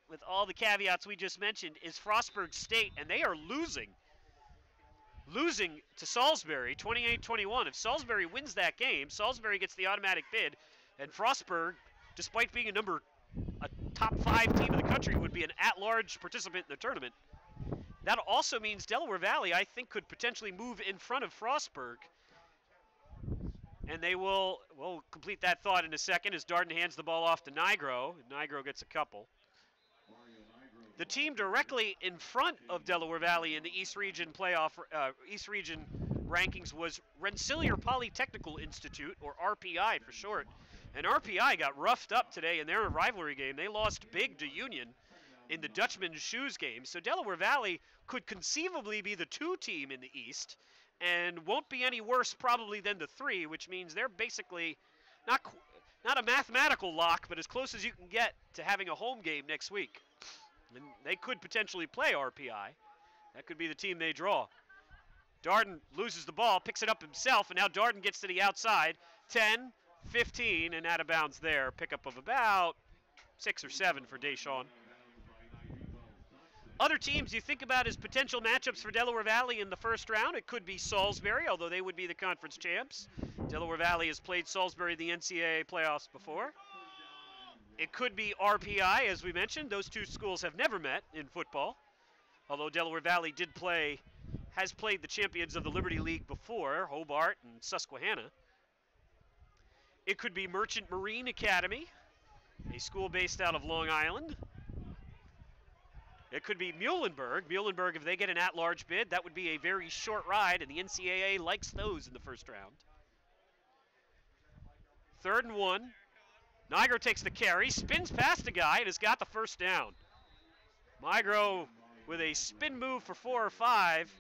with all the caveats we just mentioned, is Frostburg State, and they are losing to Salisbury 28-21. If Salisbury wins that game, Salisbury gets the automatic bid, and Frostburg, despite being a top 5 team in the country, would be an at-large participant in the tournament. That also means Delaware Valley, I think, could potentially move in front of Frostburg. And they will, we'll complete that thought in a second as Darden hands the ball off to Nigro. And Nigro gets a couple. The team directly in front of Delaware Valley in the East Region East Region rankings was Rensselaer Polytechnical Institute, or RPI for short. And RPI got roughed up today in their rivalry game. They lost big to Union in the Dutchman's Shoes game. So Delaware Valley could conceivably be the 2 team in the East and won't be any worse probably than the 3, which means they're basically not a mathematical lock, but as close as you can get to having a home game next week. And they could potentially play RPI. That could be the team they draw. Darden loses the ball, picks it up himself, and now Darden gets to the outside. 10, 15, and out of bounds there. Pickup of about 6 or 7 for Deshawn. Other teams you think about as potential matchups for Delaware Valley in the first round, it could be Salisbury, although they would be the conference champs. Delaware Valley has played Salisbury in the NCAA playoffs before. It could be RPI, as we mentioned. Those 2 schools have never met in football, although Delaware Valley has played the champions of the Liberty League before, Hobart and Susquehanna. It could be Merchant Marine Academy, a school based out of Long Island. It could be Muhlenberg. Muhlenberg, if they get an at-large bid, that would be a very short ride, and the NCAA likes those in the first round. 3rd and 1. Nigro takes the carry, spins past a guy, and has got the first down. Nigro with a spin move for 4 or 5,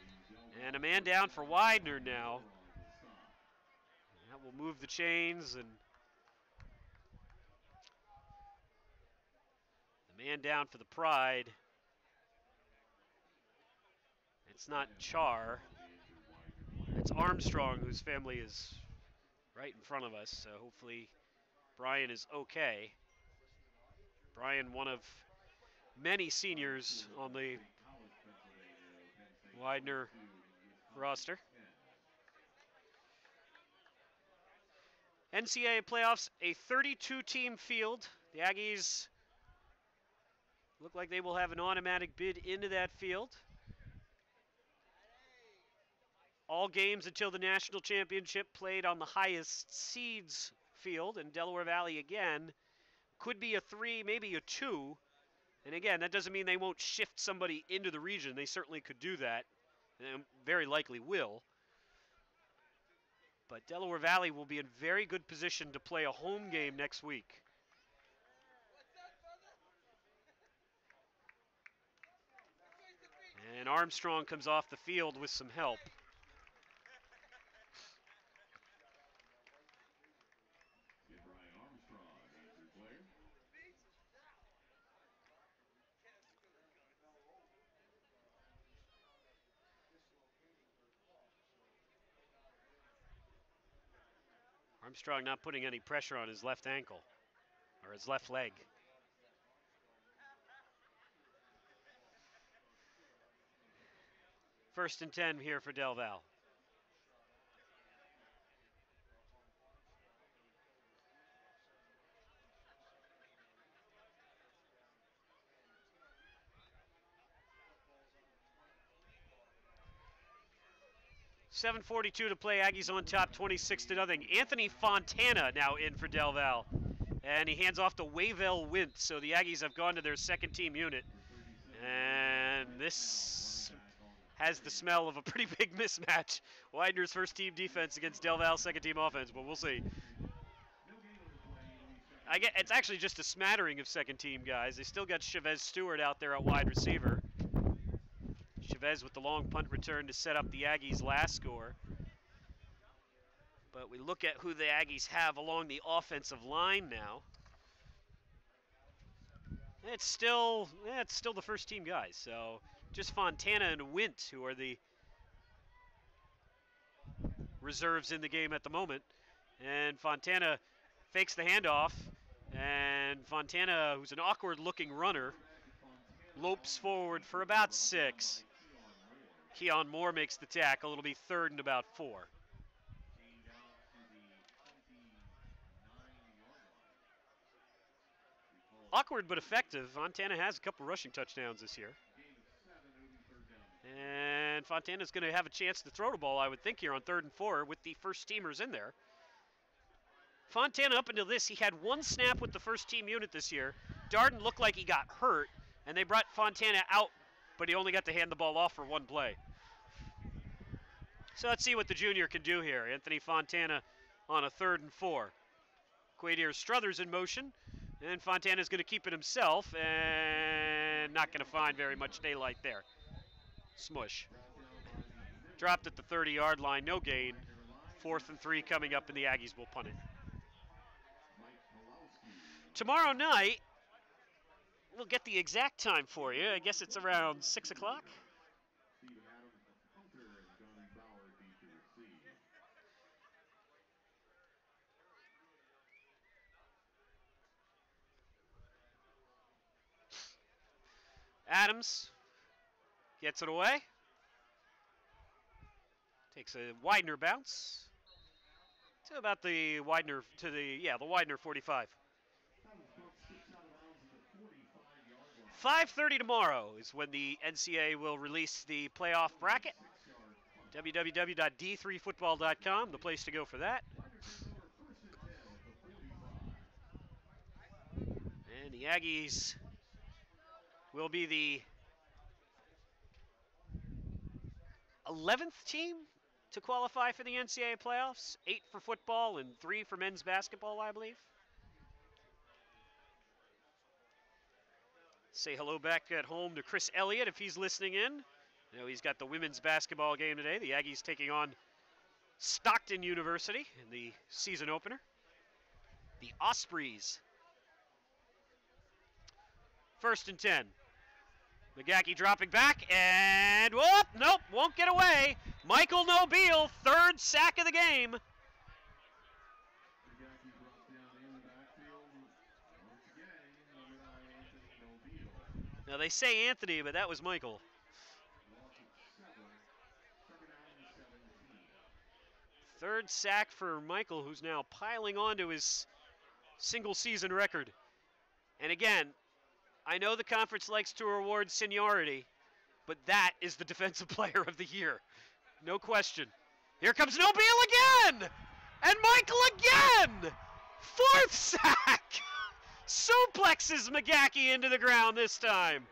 and a man down for Widener now. That will move the chains, and the man down for the Pride. It's not Char. It's Armstrong, whose family is right in front of us, so hopefully Brian is okay. Brian, one of many seniors on the Widener roster. NCAA playoffs, a 32-team field. The Aggies look like they will have an automatic bid into that field. All games until the national championship played on the highest seeds field, and Delaware Valley again could be a 3, maybe a 2 And again, that doesn't mean they won't shift somebody into the region. They certainly could do that, and very likely will. But Delaware Valley will be in very good position to play a home game next week. And Armstrong comes off the field with some help. Armstrong not putting any pressure on his left ankle, or his left leg. First and 10 here for Del Val. .7:42 to play. Aggies on top, 26-0. Anthony Fontana now in for Del Val. And he hands off to Wavell Wint. So the Aggies have gone to their second team unit. And this has the smell of a pretty big mismatch. Widener's first team defense against Del Val's second team offense, but we'll see. It's actually just a smattering of second team guys. They still got Chavez Stewart out there at wide receiver. Chavez with the long punt return to set up the Aggies' last score. But we look at who the Aggies have along the offensive line now. It's still the first team guys. So just Fontana and Wint who are the reserves in the game at the moment. And Fontana fakes the handoff. And Fontana, who's an awkward-looking runner, lopes forward for about 6. Keon Moore makes the tackle. It'll be 3rd and about 4. Awkward but effective. Fontana has a couple rushing touchdowns this year. And Fontana's going to have a chance to throw the ball, I would think, here on 3rd and 4 with the first teamers in there. Fontana, up until this, he had 1 snap with the first team unit this year. Darden looked like he got hurt, and they brought Fontana out, but he only got to hand the ball off for 1 play. So let's see what the junior can do here. Anthony Fontana on a 3rd and 4. Quadir Struthers in motion, and Fontana's going to keep it himself, and not going to find very much daylight there. Smush. Dropped at the 30-yard line, no gain. 4th and 3 coming up, and the Aggies will punt it. Tomorrow night, we'll get the exact time for you. I guess it's around 6 o'clock. Adams gets it away. Takes a Widener bounce to about the Widener, the Widener 45. 5:30 tomorrow is when the NCAA will release the playoff bracket. www.d3football.com, the place to go for that. And the Aggies will be the 11th team to qualify for the NCAA playoffs. 8 for football and 3 for men's basketball, I believe. Say hello back at home to Chris Elliott if he's listening in. You know, he's got the women's basketball game today. The Aggies taking on Stockton University in the season opener. The Ospreys. 1st and 10. McGackey dropping back, and whoop, nope, won't get away. Michael Nobile, 3rd sack of the game. Now they say Anthony, but that was Michael. 3rd sack for Michael, who's now piling on to his single season record. And again, I know the conference likes to reward seniority, but that is the defensive player of the year. No question. Here comes Nobile again! And Michael again! 4th sack! Suplexes McGackey into the ground this time.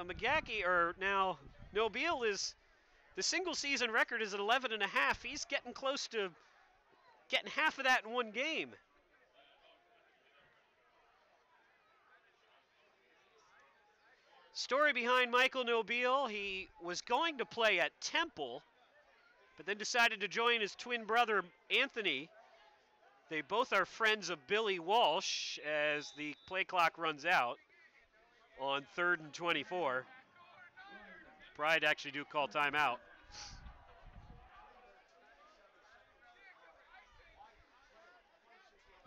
McGackey, or now Nobile is, the single season record is at 11 and a half. He's getting close to getting half of that in one game. Story behind Michael Nobile: he was going to play at Temple, but then decided to join his twin brother Anthony. They both are friends of Billy Walsh as the play clock runs out on 3rd and 24. Pride actually do call timeout.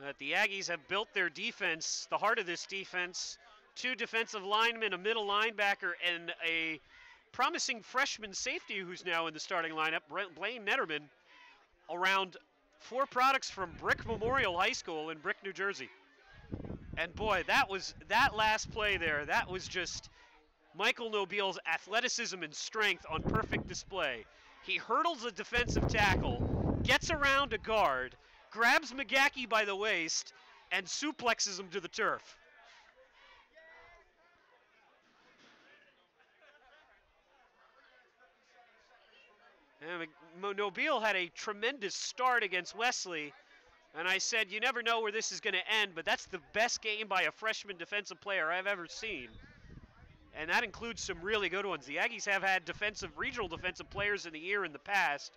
But the Aggies have built their defense, the heart of this defense, 2 defensive linemen, a middle linebacker, and a promising freshman safety who's now in the starting lineup, Blaine Netterman, around 4 products from Brick Memorial High School in Brick, New Jersey. And boy, that last play there, that was just Michael Nobile's athleticism and strength on perfect display. He hurdles a defensive tackle, gets around a guard, grabs McGackey by the waist, and suplexes him to the turf. And Nobile had a tremendous start against Wesley, and I said, you never know where this is going to end, but that's the best game by a freshman defensive player I've ever seen. And that includes some really good ones. The Aggies have had regional defensive players in the year in the past,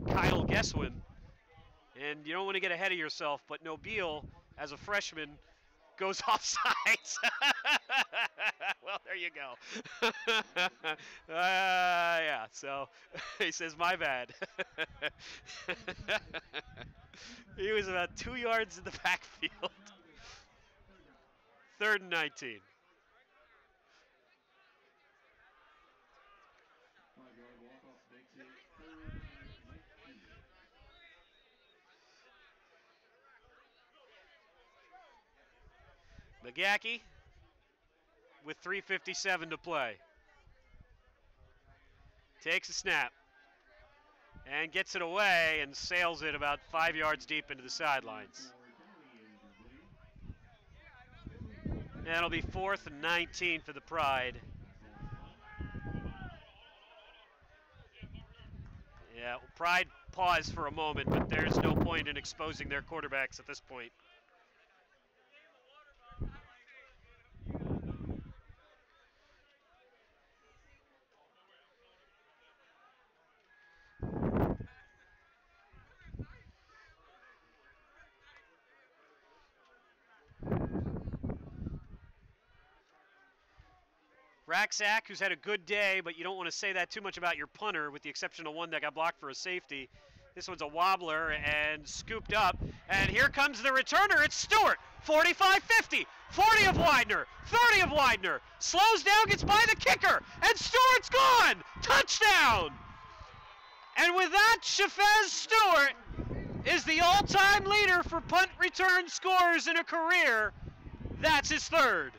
Kyle Guesswin. And you don't want to get ahead of yourself, but Nobile, as a freshman, goes off sides. Well, there you go. Yeah, so he says, my bad. He was about 2 yards in the backfield. 3rd and 19. McGackey with 3:57 to play. Takes a snap and gets it away and sails it about 5 yards deep into the sidelines. That'll be 4th and 19 for the Pride. Yeah, Pride paused for a moment, but there's no point in exposing their quarterbacks at this point. Racksack, who's had a good day, but you don't want to say that too much about your punter, with the exception of one that got blocked for a safety. This one's a wobbler and scooped up. And here comes the returner. It's Stewart. 45-50. 40 of Widener. 30 of Widener. Slows down, gets by the kicker. And Stewart's gone. Touchdown. And with that, Shafez Stewart is the all-time leader for punt return scores in a career. That's his 3rd.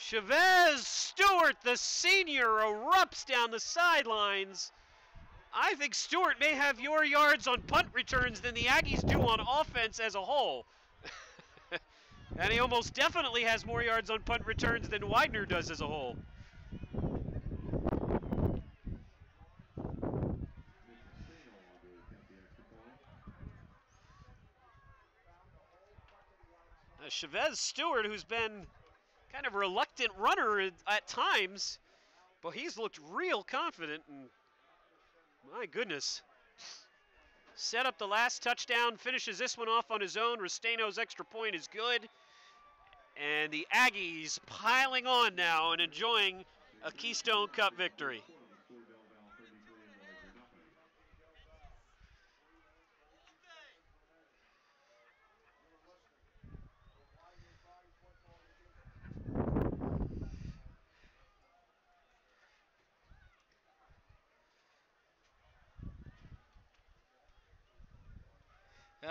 Chavez Stewart, the senior, erupts down the sidelines. I think Stewart may have more yards on punt returns than the Aggies do on offense as a whole. And he almost definitely has more yards on punt returns than Widener does as a whole. Chavez Stewart, who's been kind of a reluctant runner at times, but he's looked real confident, and my goodness. Set up the last touchdown, finishes this one off on his own. Restaino's extra point is good, and the Aggies piling on now and enjoying a Keystone Cup victory.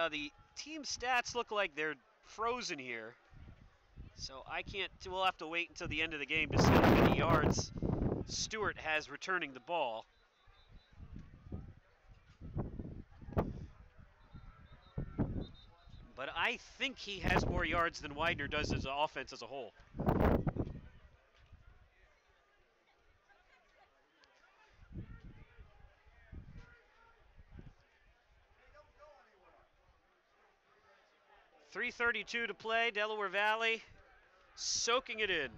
The team stats look like they're frozen here. So I can't, we'll have to wait until the end of the game to see how many yards Stewart has returning the ball. But I think he has more yards than Widener does as an offense as a whole. .332 to play, Delaware Valley soaking it in.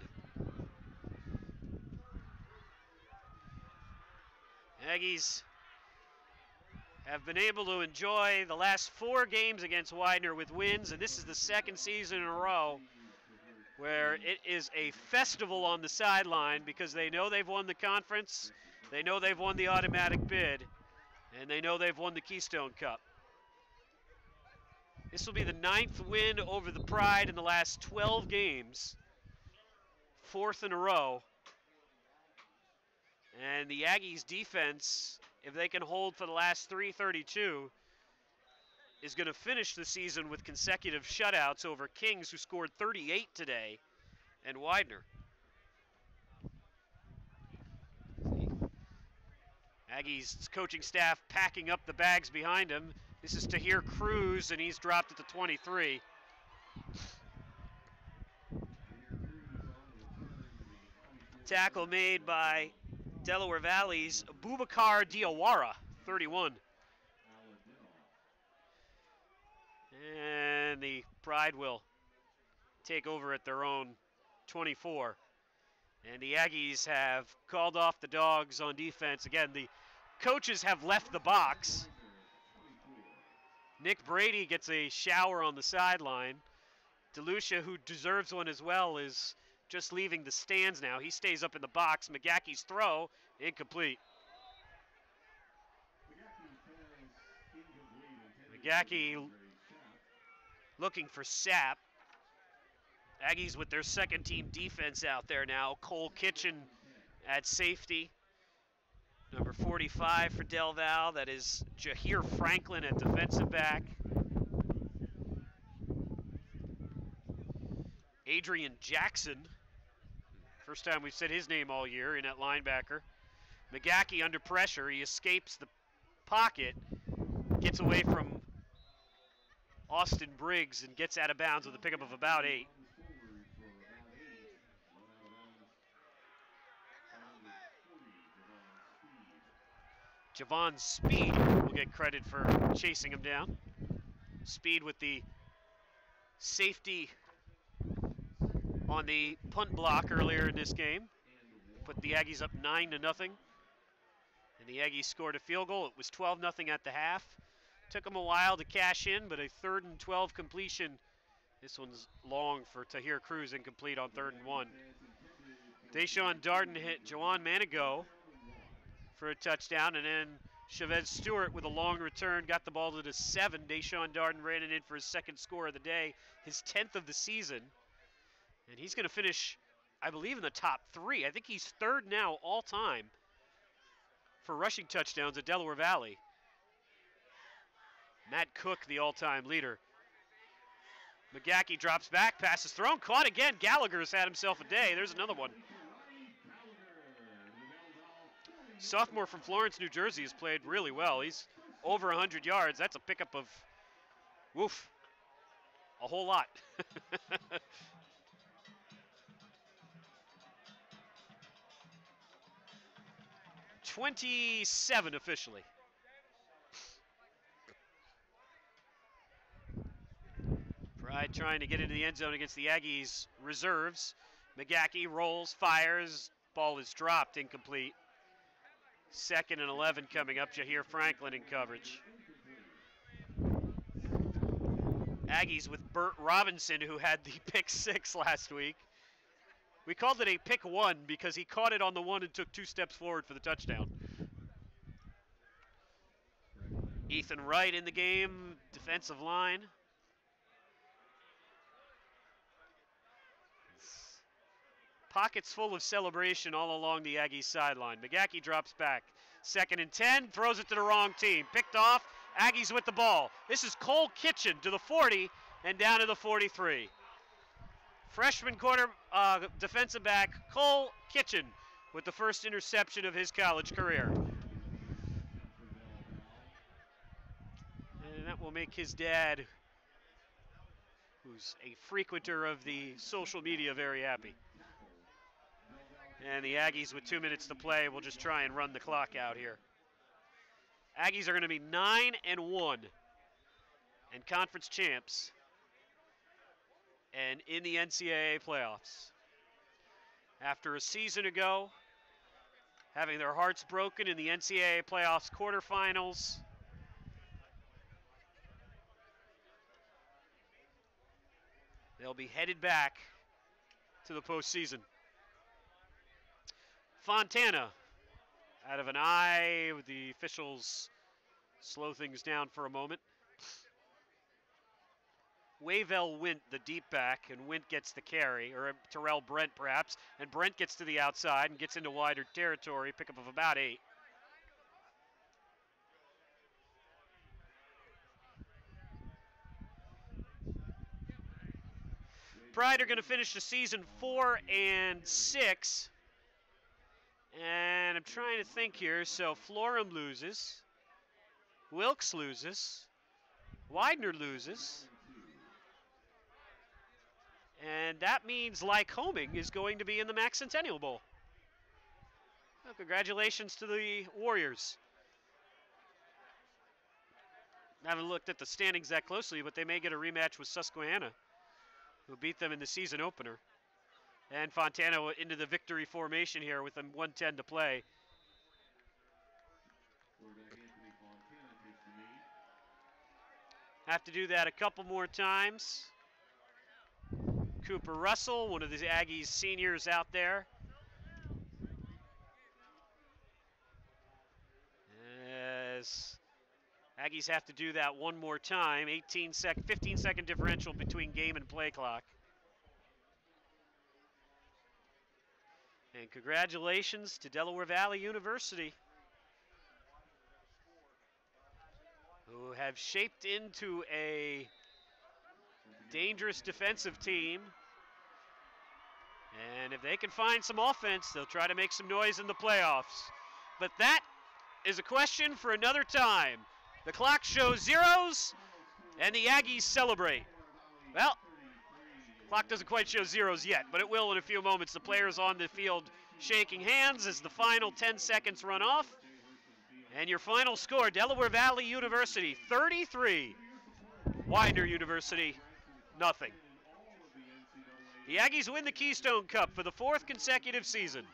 Aggies have been able to enjoy the last 4 games against Widener with wins, and this is the second season in a row where it is a festival on the sideline because they know they've won the conference, they know they've won the automatic bid, and they know they've won the Keystone Cup. This will be the 9th win over the Pride in the last 12 games, 4th in a row. And the Aggies defense, if they can hold for the last 332, is going to finish the season with consecutive shutouts over Kings, who scored 38 today, and Widener. Aggies coaching staff packing up the bags behind him. This is Tahir Cruz, and he's dropped at the 23. Tackle made by Delaware Valley's Boubacar Diawara, 31. And the Pride will take over at their own 24. And the Aggies have called off the dogs on defense. Again, the coaches have left the box. Nick Brady gets a shower on the sideline. DeLucia, who deserves one as well, is just leaving the stands now. He stays up in the box. McGacky's throw, incomplete. McGacky looking for Sapp. Aggies with their second team defense out there now. Cole Kitchen at safety. Number 45 for Del Val, that is Jahir Franklin at defensive back. Adrian Jackson, first time we've said his name all year, in at linebacker. McGacky under pressure, he escapes the pocket, gets away from Austin Briggs and gets out of bounds with a pickup of about 8. Javon Speed will get credit for chasing him down. Speed with the safety on the punt block earlier in this game. Put the Aggies up 9-0. And the Aggies scored a field goal. It was 12-0 at the half. Took them a while to cash in, but a 3rd and 12 completion. This one's long for Tahir Cruz, incomplete on 3rd and 1. Deshaun Darden hit Jawan Manigo for a touchdown, and then Chavez Stewart with a long return got the ball to the 7. Deshaun Darden ran it in for his 2nd score of the day, his 10th of the season. And he's going to finish, I believe, in the top 3. I think he's 3rd now all time for rushing touchdowns at Delaware Valley. Matt Cook, the all-time leader. McGacky drops back, pass is thrown, caught again. Gallagher's had himself a day. There's another one. Sophomore from Florence, New Jersey has played really well. He's over 100 yards. That's a pickup of, woof, a whole lot. 27 officially. Pride trying to get into the end zone against the Aggies reserves. McGacky rolls, fires, ball is dropped, incomplete. 2nd and 11 coming up. Jahir Franklin in coverage. Aggies with Burt Robinson, who had the pick 6 last week. We called it a pick 1 because he caught it on the 1 and took 2 steps forward for the touchdown. Ethan Wright in the game, defensive line. Pockets full of celebration all along the Aggies sideline. McGacky drops back. 2nd and 10, throws it to the wrong team. Picked off Aggies with the ball. This is Cole Kitchen to the 40 and down to the 43. Freshman defensive back Cole Kitchen with the first interception of his college career. And that will make his dad, who's a frequenter of the social media, very happy. And the Aggies with 2 minutes to play will just try and run the clock out here. Aggies are going to be 9-1 and conference champs and in the NCAA playoffs. After a season ago, having their hearts broken in the NCAA playoffs quarterfinals, they'll be headed back to the postseason. Fontana, out of an eye, the officials slow things down for a moment. Wavell Wint, the deep back, and Wint gets the carry, or Terrell Brent perhaps, and Brent gets to the outside and gets into wider territory, pickup of about 8. Pride are going to finish the season 4-6. And I'm trying to think here. So Florham loses. Wilkes loses. Widener loses. And that means Lycoming is going to be in the Mac Centennial Bowl. Well, congratulations to the Warriors. I haven't looked at the standings that closely, but they may get a rematch with Susquehanna, who beat them in the season opener. And Fontana into the victory formation here with 1:10 to play. Have to do that a couple more times. Cooper Russell, one of the Aggies seniors out there. As Aggies have to do that one more time. 15-second differential between game and play clock. And congratulations to Delaware Valley University, who have shaped into a dangerous defensive team. And if they can find some offense, they'll try to make some noise in the playoffs. But that is a question for another time. The clock shows zeros, and the Aggies celebrate. Well, clock doesn't quite show zeros yet, but it will in a few moments. The players on the field shaking hands as the final 10 seconds run off. And your final score, Delaware Valley University 33, Widener University nothing. The Aggies win the Keystone Cup for the 4th consecutive season.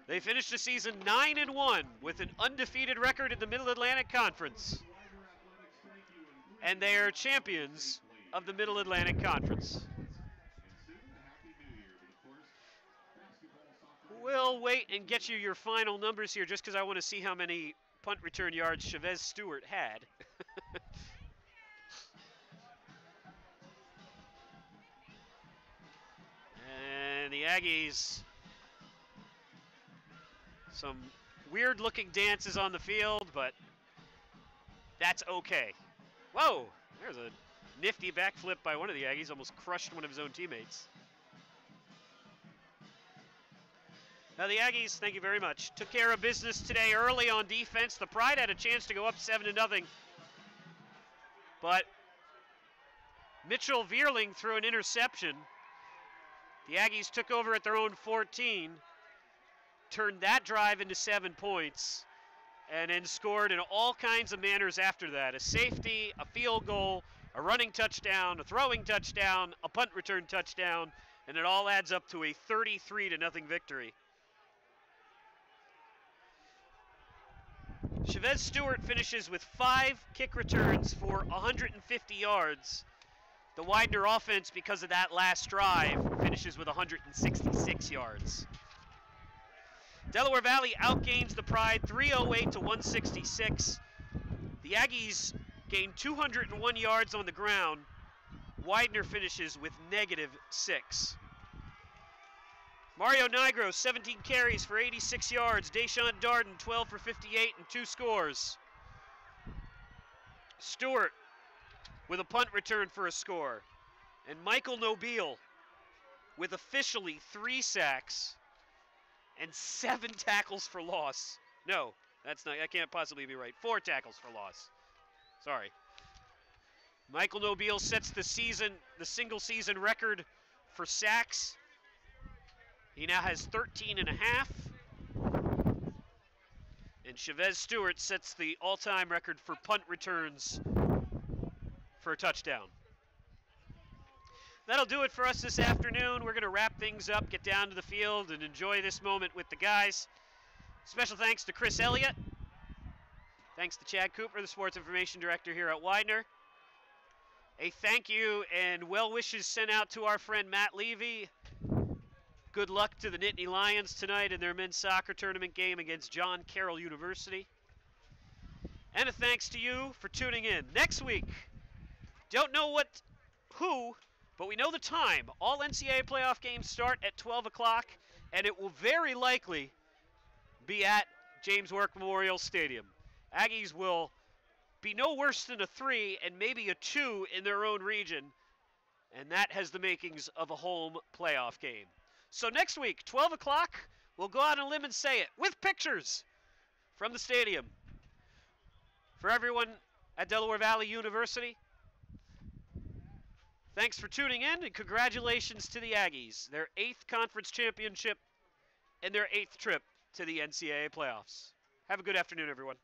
They finished the season 9-1 with an undefeated record in the Middle Atlantic Conference. And they are champions of the Middle Atlantic Conference. We'll wait and get you your final numbers here just because I want to see how many punt return yards Chavez Stewart had. And the Aggies, some weird looking dances on the field, but that's okay. Whoa, there's a nifty backflip by one of the Aggies, almost crushed one of his own teammates. Now the Aggies, thank you very much, took care of business today early on defense. The Pride had a chance to go up 7-0, but Mitchell Vierling threw an interception. The Aggies took over at their own 14, turned that drive into 7 points, and then scored in all kinds of manners after that. A safety, a field goal, a running touchdown, a throwing touchdown, a punt return touchdown, and it all adds up to a 33-0 victory. Chavez Stewart finishes with 5 kick returns for 150 yards. The Widener offense, because of that last drive, finishes with 166 yards. Delaware Valley outgains the Pride 308 to 166. The Aggies gain 201 yards on the ground. Widener finishes with -6. Mario Nigro, 17 carries for 86 yards. Deshaun Darden, 12 for 58 and 2 scores. Stewart with a punt return for a score. And Michael Nobile with officially 3 sacks and 7 tackles for loss. No, that can't possibly be right. 4 tackles for loss. Sorry. Michael Nobile sets the single season record for sacks. He now has 13 and a half. And Chavez Stewart sets the all-time record for punt returns for a touchdown. That'll do it for us this afternoon. We're going to wrap things up, get down to the field, and enjoy this moment with the guys. Special thanks to Chris Elliott. Thanks to Chad Cooper, the Sports Information Director here at Widener. A thank you and well wishes sent out to our friend Matt Levy. Good luck to the Nittany Lions tonight in their men's soccer tournament game against John Carroll University. And a thanks to you for tuning in. Next week, don't know who, but we know the time. All NCAA playoff games start at 12 o'clock, and it will very likely be at James Work Memorial Stadium. Aggies will be no worse than a 3 and maybe a 2 in their own region, and that has the makings of a home playoff game. So next week, 12 o'clock, we'll go out on a limb and say it with pictures from the stadium. For everyone at Delaware Valley University, thanks for tuning in and congratulations to the Aggies, their 8th conference championship and their 8th trip to the NCAA playoffs. Have a good afternoon, everyone.